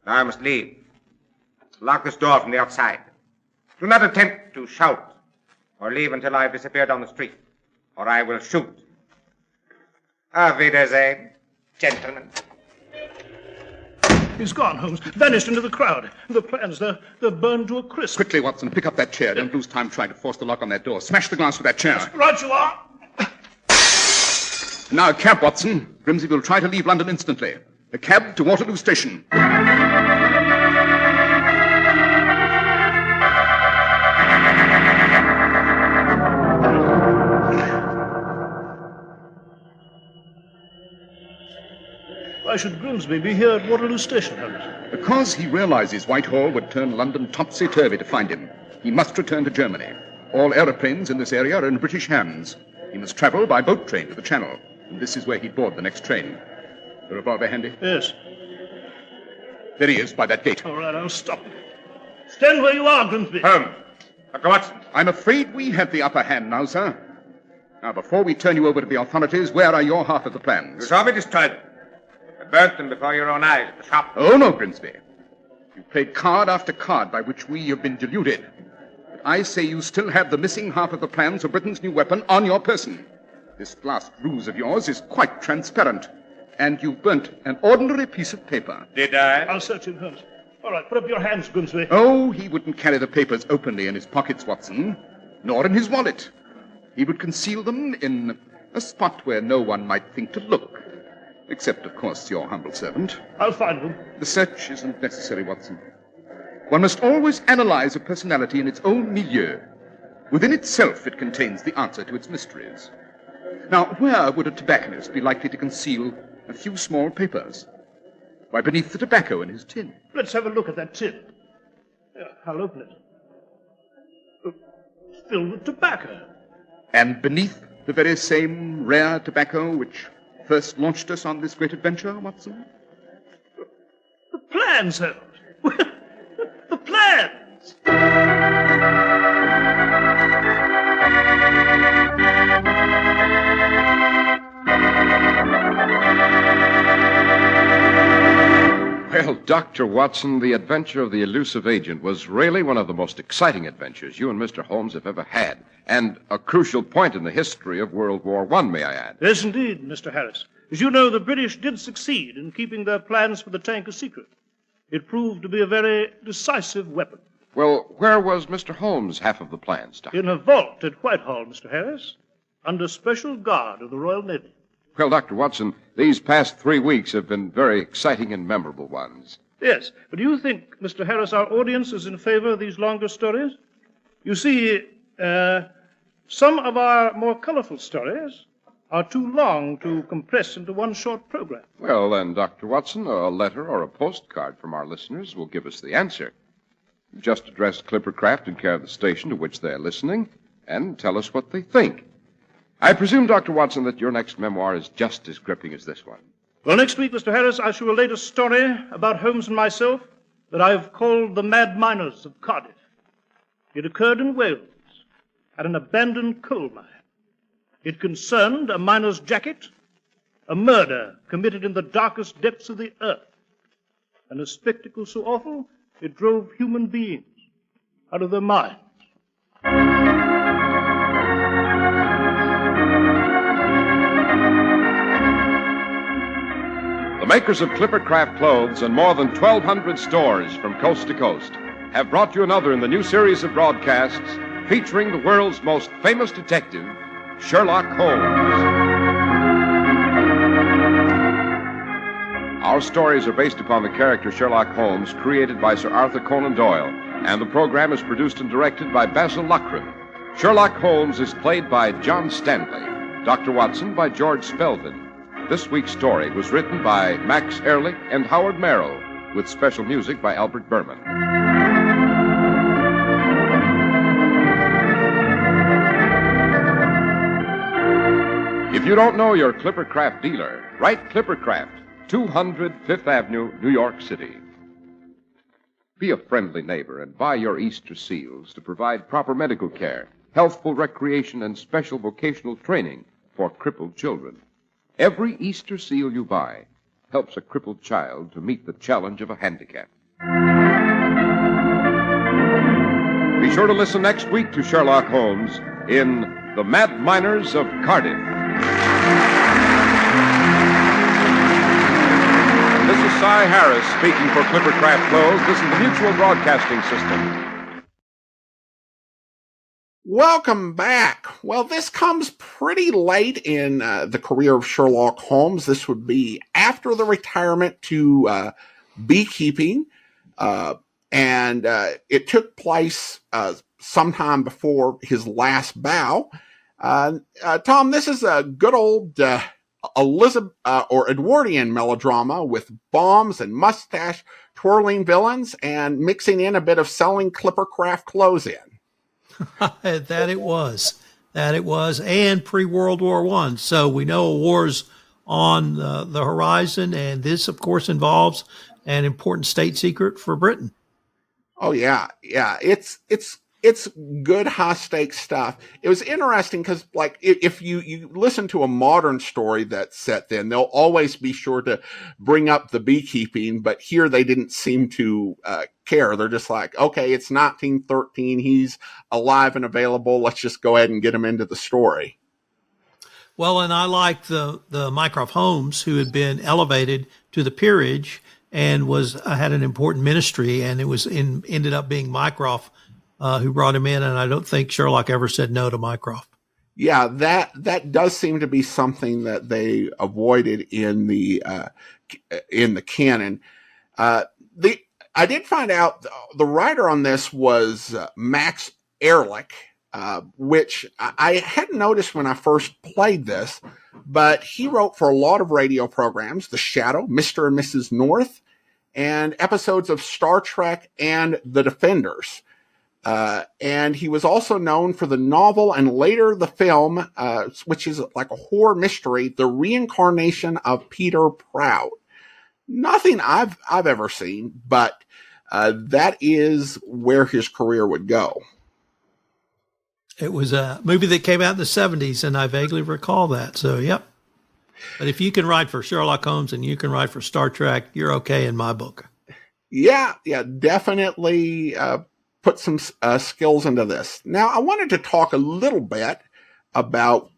Now I must leave. Lock this door from the outside. Do not attempt to shout or leave until I have disappeared down the street, or I will shoot. Auf Wiedersehen, gentlemen. He's gone, Holmes. Vanished into the crowd. The plans, they're burned to a crisp. Quickly, Watson, pick up that chair. Don't lose time trying to force the lock on that door. Smash the glass with that chair. Right you are. Now, a cab, Watson. Grimsby will try to leave London instantly. A cab to Waterloo Station. Why should Grimsby be here at Waterloo Station, Holmes? Because he realizes Whitehall would turn London topsy-turvy to find him. He must return to Germany. All aeroplanes in this area are in British hands. He must travel by boat train to the Channel. And this is where he'd board the next train. The revolver handy? Yes. There he is, by that gate. All right, I'll stop. Stand where you are, Grimsby. Home. Dr. Watson. I'm afraid we have the upper hand now, sir. Now, before we turn you over to the authorities, where are your half of the plans? You saw me destroy them. I burnt them before your own eyes at the shop. Oh, no, Grimsby. You've played card after card by which we have been deluded. But I say you still have the missing half of the plans for Britain's new weapon on your person. This last ruse of yours is quite transparent. And you've burnt an ordinary piece of paper. Did I? I'll search him, Holmes. All right, put up your hands, Grimsby. Oh, he wouldn't carry the papers openly in his pockets, Watson, nor in his wallet. He would conceal them in a spot where no one might think to look. Except, of course, your humble servant. I'll find them. The search isn't necessary, Watson. One must always analyze a personality in its own milieu. Within itself, it contains the answer to its mysteries. Now, where would a tobacconist be likely to conceal a few small papers? Why, beneath the tobacco in his tin. Let's have a look at that tin. I'll open it. It's filled with tobacco. And beneath the very same rare tobacco which first launched us on this great adventure, Watson? The plans, Holmes. The plans! Well, Dr. Watson, the adventure of the elusive agent was really one of the most exciting adventures you and Mr. Holmes have ever had, and a crucial point in the history of World War I, may I add. Yes, indeed, Mr. Harris. As you know, the British did succeed in keeping their plans for the tank a secret. It proved to be a very decisive weapon. Well, where was Mr. Holmes' half of the plans, Doctor? In a vault at Whitehall, Mr. Harris, under special guard of the Royal Navy. Well, Dr. Watson, these past 3 weeks have been very exciting and memorable ones. Yes, but do you think, Mr. Harris, our audience is in favor of these longer stories? You see, some of our more colorful stories are too long to compress into one short program. Well, then, Dr. Watson, a letter or a postcard from our listeners will give us the answer. Just address Clippercraft in care of the station to which they're listening and tell us what they think. I presume, Dr. Watson, that your next memoir is just as gripping as this one. Well, next week, Mr. Harris, I shall relate a story about Holmes and myself that I've called The Mad Miners of Cardiff. It occurred in Wales at an abandoned coal mine. It concerned a miner's jacket, a murder committed in the darkest depths of the earth, and a spectacle so awful it drove human beings out of their minds. The makers of Clippercraft clothes and more than 1,200 stores from coast to coast have brought you another in the new series of broadcasts featuring the world's most famous detective, Sherlock Holmes. Our stories are based upon the character Sherlock Holmes, created by Sir Arthur Conan Doyle, and the program is produced and directed by Basil Loughrane. Sherlock Holmes is played by John Stanley, Dr. Watson by George Spelvin. This week's story was written by Max Ehrlich and Howard Merrill, with special music by Albert Berman. If you don't know your Clippercraft dealer, write Clippercraft, 200 Fifth Avenue, New York City. Be a friendly neighbor and buy your Easter seals to provide proper medical care, healthful recreation, and special vocational training for crippled children. Every Easter seal you buy helps a crippled child to meet the challenge of a handicap. Be sure to listen next week to Sherlock Holmes in The Mad Miners of Cardiff. I, Harris, speaking for Clipper Craft Clothes. This is the Mutual Broadcasting System. Welcome back. Well, this comes pretty late in the career of Sherlock Holmes. This would be after the retirement to beekeeping, and it took place sometime before his last bow. Tom, this is a good old Elizabeth or Edwardian melodrama with bombs and mustache twirling villains and mixing in a bit of selling Clipper Craft clothes in. That it was, and pre-World War I. So we know a war's on the horizon, and this, of course, involves an important state secret for Britain. Oh yeah, it's good high stakes stuff. It was interesting because, like, if you listen to a modern story that's set then, they'll always be sure to bring up the beekeeping, but here they didn't seem to care. They're just like, okay, it's 1913, he's alive and available, let's just go ahead and get him into the story. Well, and I like the Mycroft Holmes, who had been elevated to the peerage and had an important ministry, and it was ended up being Mycroft who brought him in, and I don't think Sherlock ever said no to Mycroft. Yeah, that does seem to be something that they avoided in the canon. I did find out the writer on this was Max Ehrlich, which I hadn't noticed when I first played this, but he wrote for a lot of radio programs, The Shadow, Mr. and Mrs. North, and episodes of Star Trek and The Defenders. And he was also known for the novel and later the film, which is like a horror mystery, The Reincarnation of Peter Prout. Nothing I've ever seen, but that is where his career would go. It was a movie that came out in the 70s, and I vaguely recall that. So, yep. But if you can write for Sherlock Holmes and you can write for Star Trek, you're okay in my book. Yeah, definitely put some skills into this. Now, I wanted to talk a little bit about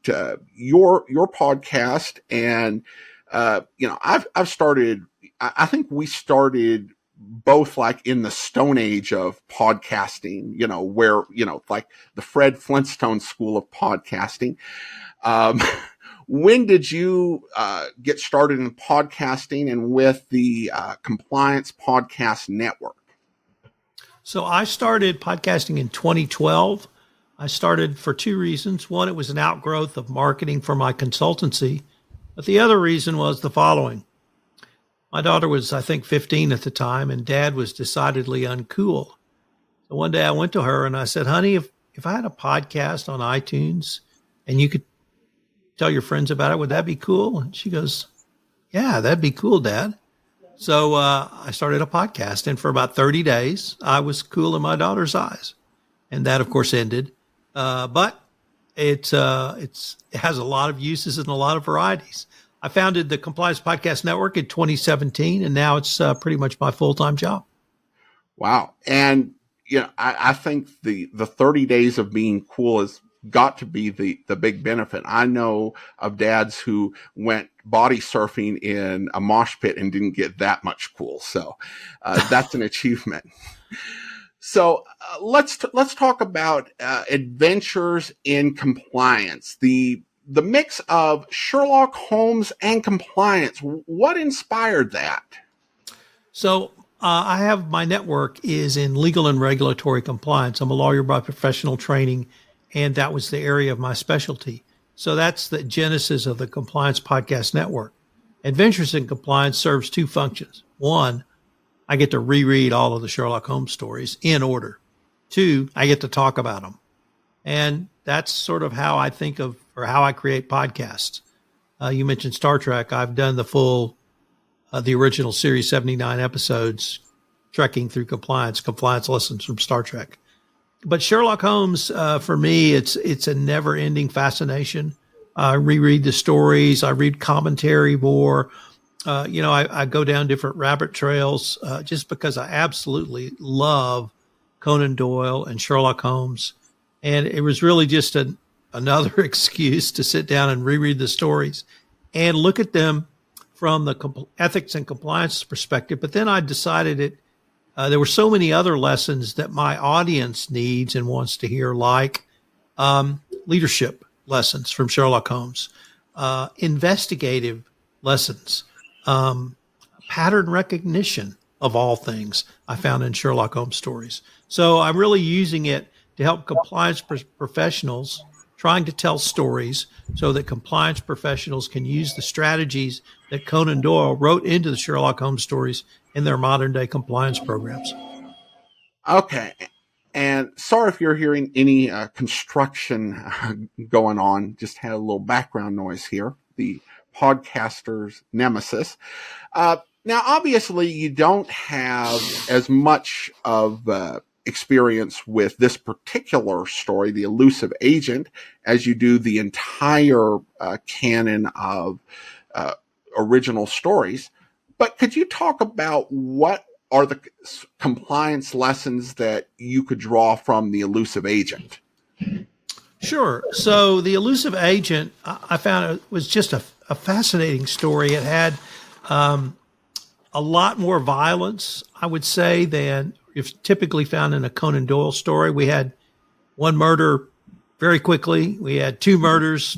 your podcast, and I've started. I think we started both like in the Stone Age of podcasting. Where like the Fred Flintstone school of podcasting. When did you get started in podcasting and with the Compliance Podcast Network? So I started podcasting in 2012. I started for two reasons. One, it was an outgrowth of marketing for my consultancy. But the other reason was the following. My daughter was, I think, 15 at the time, and Dad was decidedly uncool. So one day I went to her and I said, honey, if I had a podcast on iTunes and you could tell your friends about it, would that be cool? And she goes, yeah, that'd be cool, Dad. So I started a podcast, and for about 30 days, I was cool in my daughter's eyes. And that, of course, ended. But it has a lot of uses and a lot of varieties. I founded the Compliance Podcast Network in 2017, and now it's pretty much my full-time job. Wow. And, I think the 30 days of being cool has got to be the big benefit. I know of dads who went body surfing in a mosh pit and didn't get that much cool. So that's an achievement. So let's talk about adventures in compliance. The mix of Sherlock Holmes and compliance. What inspired that? So I have my network is in legal and regulatory compliance. I'm a lawyer by professional training, and that was the area of my specialty. So that's the genesis of the Compliance Podcast Network. Adventures in Compliance serves two functions. One, I get to reread all of the Sherlock Holmes stories in order. Two, I get to talk about them. And that's sort of how I think of, or how I create podcasts. You mentioned Star Trek. I've done the full, the original series, 79 episodes, trekking through compliance lessons from Star Trek. But Sherlock Holmes, for me, it's a never-ending fascination. I reread the stories. I read commentary more. I go down different rabbit trails just because I absolutely love Conan Doyle and Sherlock Holmes. And it was really just another excuse to sit down and reread the stories and look at them from the ethics and compliance perspective. But then I decided there were so many other lessons that my audience needs and wants to hear, like leadership lessons from Sherlock Holmes, investigative lessons, pattern recognition of all things I found in Sherlock Holmes stories. So I'm really using it to help compliance professionals trying to tell stories so that compliance professionals can use the strategies that Conan Doyle wrote into the Sherlock Holmes stories in their modern day compliance programs. Okay. And sorry if you're hearing any construction going on. Just had a little background noise here. The podcaster's nemesis. Now, obviously, you don't have as much of experience with this particular story, The Elusive Agent, as you do the entire canon of original stories. But could you talk about what are the compliance lessons that you could draw from The Elusive Agent? Sure. So The Elusive Agent, I found it was just a fascinating story. It had a lot more violence, I would say, than if typically found in a Conan Doyle story. We had one murder very quickly. We had two murders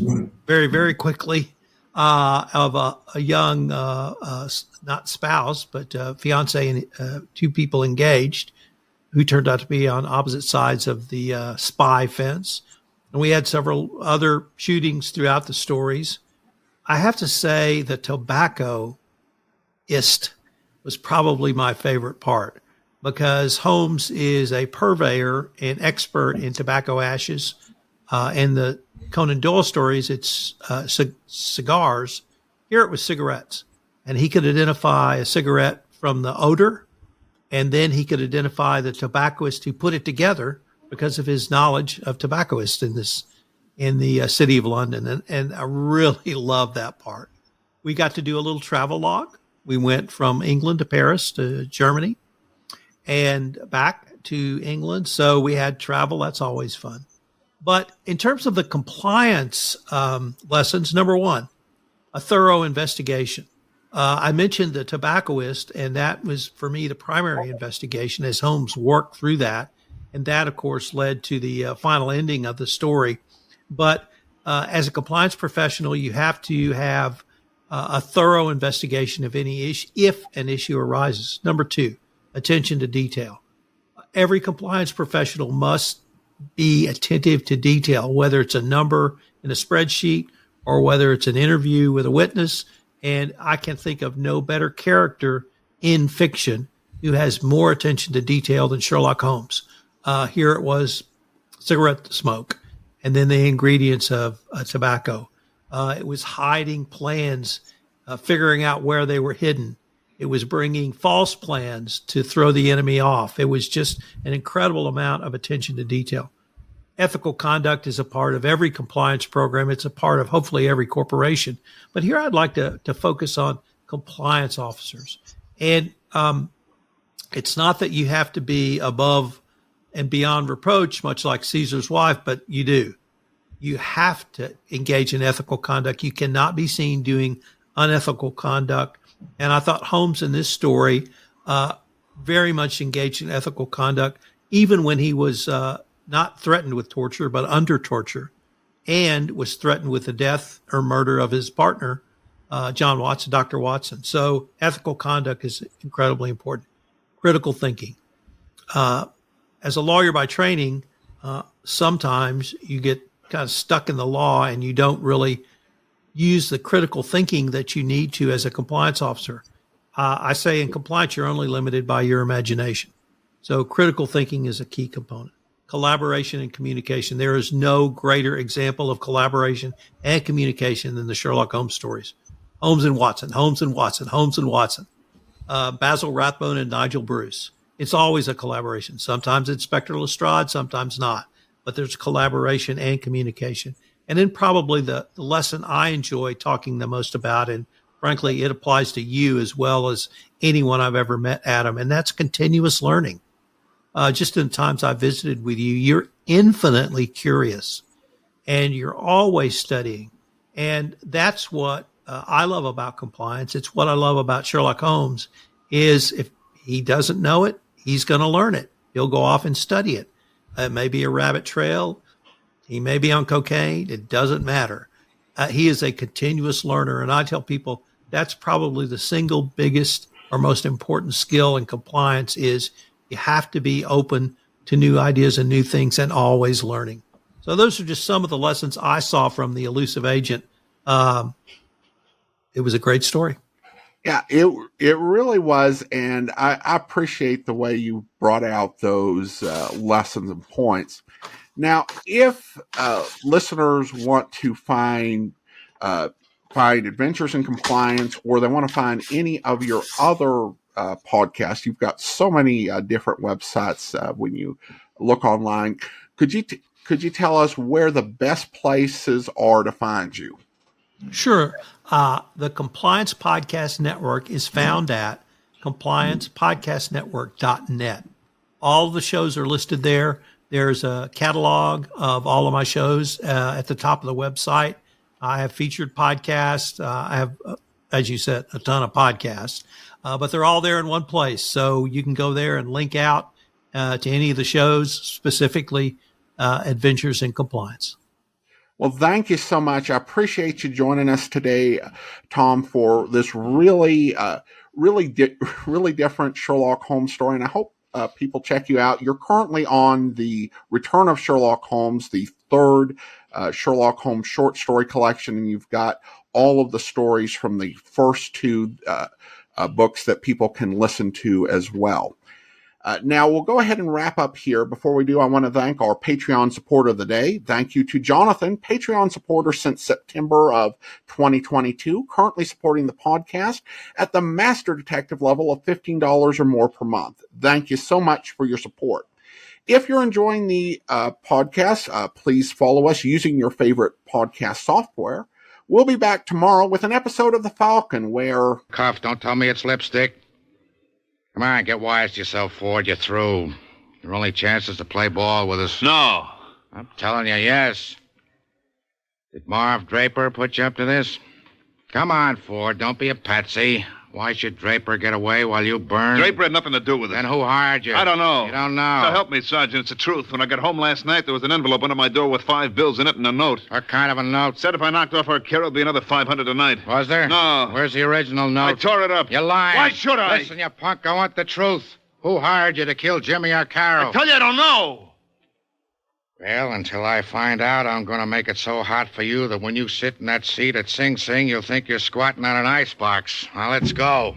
very, very quickly of a young, not spouse, but fiance and two people engaged who turned out to be on opposite sides of the spy fence. And we had several other shootings throughout the stories. I have to say the tobaccoist was probably my favorite part, because Holmes is a purveyor and expert in tobacco ashes. In the Conan Doyle stories, it's cigars. Here it was cigarettes. And he could identify a cigarette from the odor, and then he could identify the tobaccoist who put it together because of his knowledge of tobaccoists in the city of London. And I really love that part. We got to do a little travel log. We went from England to Paris to Germany and back to England. So we had travel. That's always fun. But in terms of the compliance lessons, number one, a thorough investigation. I mentioned the tobaccoist, and that was, for me, the primary investigation as Holmes worked through that. And that, of course, led to the final ending of the story. But as a compliance professional, you have to have a thorough investigation of any issue, if an issue arises. Number two, attention to detail. Every compliance professional must be attentive to detail, whether it's a number in a spreadsheet or whether it's an interview with a witness. And I can think of no better character in fiction who has more attention to detail than Sherlock Holmes. Here it was cigarette smoke and then the ingredients of tobacco. It was hiding plans, figuring out where they were hidden. It was bringing false plans to throw the enemy off. It was just an incredible amount of attention to detail. Ethical conduct is a part of every compliance program. It's a part of hopefully every corporation. But here I'd like to focus on compliance officers. And it's not that you have to be above and beyond reproach, much like Caesar's wife, but you do. You have to engage in ethical conduct. You cannot be seen doing unethical conduct. And I thought Holmes in this story very much engaged in ethical conduct, even when he was not threatened with torture, but under torture, and was threatened with the death or murder of his partner, John Watson, Dr. Watson. So ethical conduct is incredibly important. Critical thinking. As a lawyer by training, sometimes you get kind of stuck in the law and you don't really use the critical thinking that you need to as a compliance officer. I say in compliance, you're only limited by your imagination. So critical thinking is a key component. Collaboration and communication. There is no greater example of collaboration and communication than the Sherlock Holmes stories. Holmes and Watson, Holmes and Watson, Holmes and Watson. Basil Rathbone and Nigel Bruce. It's always a collaboration. Sometimes it's Inspector Lestrade, sometimes not. But there's collaboration and communication. And then probably the lesson I enjoy talking the most about, and frankly, it applies to you as well as anyone I've ever met, Adam, and that's continuous learning. Just in the times I've visited with you, you're infinitely curious and you're always studying. And that's what I love about compliance. It's what I love about Sherlock Holmes is if he doesn't know it, he's going to learn it. He'll go off and study it. It may be a rabbit trail. He may be on cocaine. It doesn't matter. He is a continuous learner. And I tell people that's probably the single biggest or most important skill in compliance is you have to be open to new ideas and new things and always learning. So those are just some of the lessons I saw from the Elusive Agent. It was a great story. Yeah, it really was, and I appreciate the way you brought out those lessons and points. Now, if listeners want to find Adventures in Compliance, or they want to find any of your other podcasts, you've got so many different websites when you look online. Could you tell us where the best places are to find you? Sure. The Compliance Podcast Network is found at compliancepodcastnetwork.net. All the shows are listed there. There's a catalog of all of my shows at the top of the website. I have featured podcasts. I have, as you said, a ton of podcasts, but they're all there in one place. So you can go there and link out to any of the shows, specifically Adventures in Compliance. Well, thank you so much. I appreciate you joining us today, Tom, for this really different Sherlock Holmes story. And I hope people check you out. You're currently on the Return of Sherlock Holmes, the third Sherlock Holmes short story collection, and you've got all of the stories from the first two books that people can listen to as well. Now, we'll go ahead and wrap up here. Before we do, I want to thank our Patreon supporter of the day. Thank you to Jonathan, Patreon supporter since September of 2022, currently supporting the podcast at the Master Detective level of $15 or more per month. Thank you so much for your support. If you're enjoying the podcast, please follow us using your favorite podcast software. We'll be back tomorrow with an episode of The Falcon where... Cuff, don't tell me it's lipstick. Come on, get wise to yourself, Ford. You're through. Your only chance is to play ball with us. No. I'm telling you, yes. Did Marv Draper put you up to this? Come on, Ford. Don't be a patsy. Why should Draper get away while you burn? Draper had nothing to do with it. Then who hired you? I don't know. You don't know? So help me, Sergeant. It's the truth. When I got home last night, there was an envelope under my door with 5 bills in it and a note. What kind of a note? Said if I knocked off her care, it'd be another $500 tonight. Was there? No. Where's the original note? I tore it up. You're lying. Why should I? Listen, you punk, I want the truth. Who hired you to kill Jimmy Arcaro? I tell you I don't know. Well, until I find out, I'm going to make it so hot for you that when you sit in that seat at Sing Sing, you'll think you're squatting on an icebox. Now, let's go.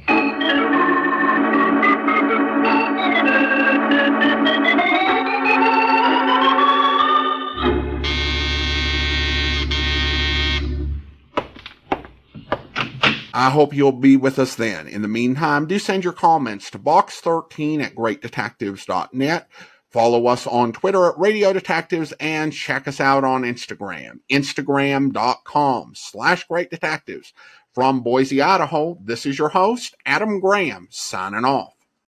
I hope you'll be with us then. In the meantime, do send your comments to box13@greatdetectives.net. Follow us on Twitter at Radio Detectives and check us out on Instagram, instagram.com/greatdetectives. From Boise, Idaho, this is your host, Adam Graham, signing off.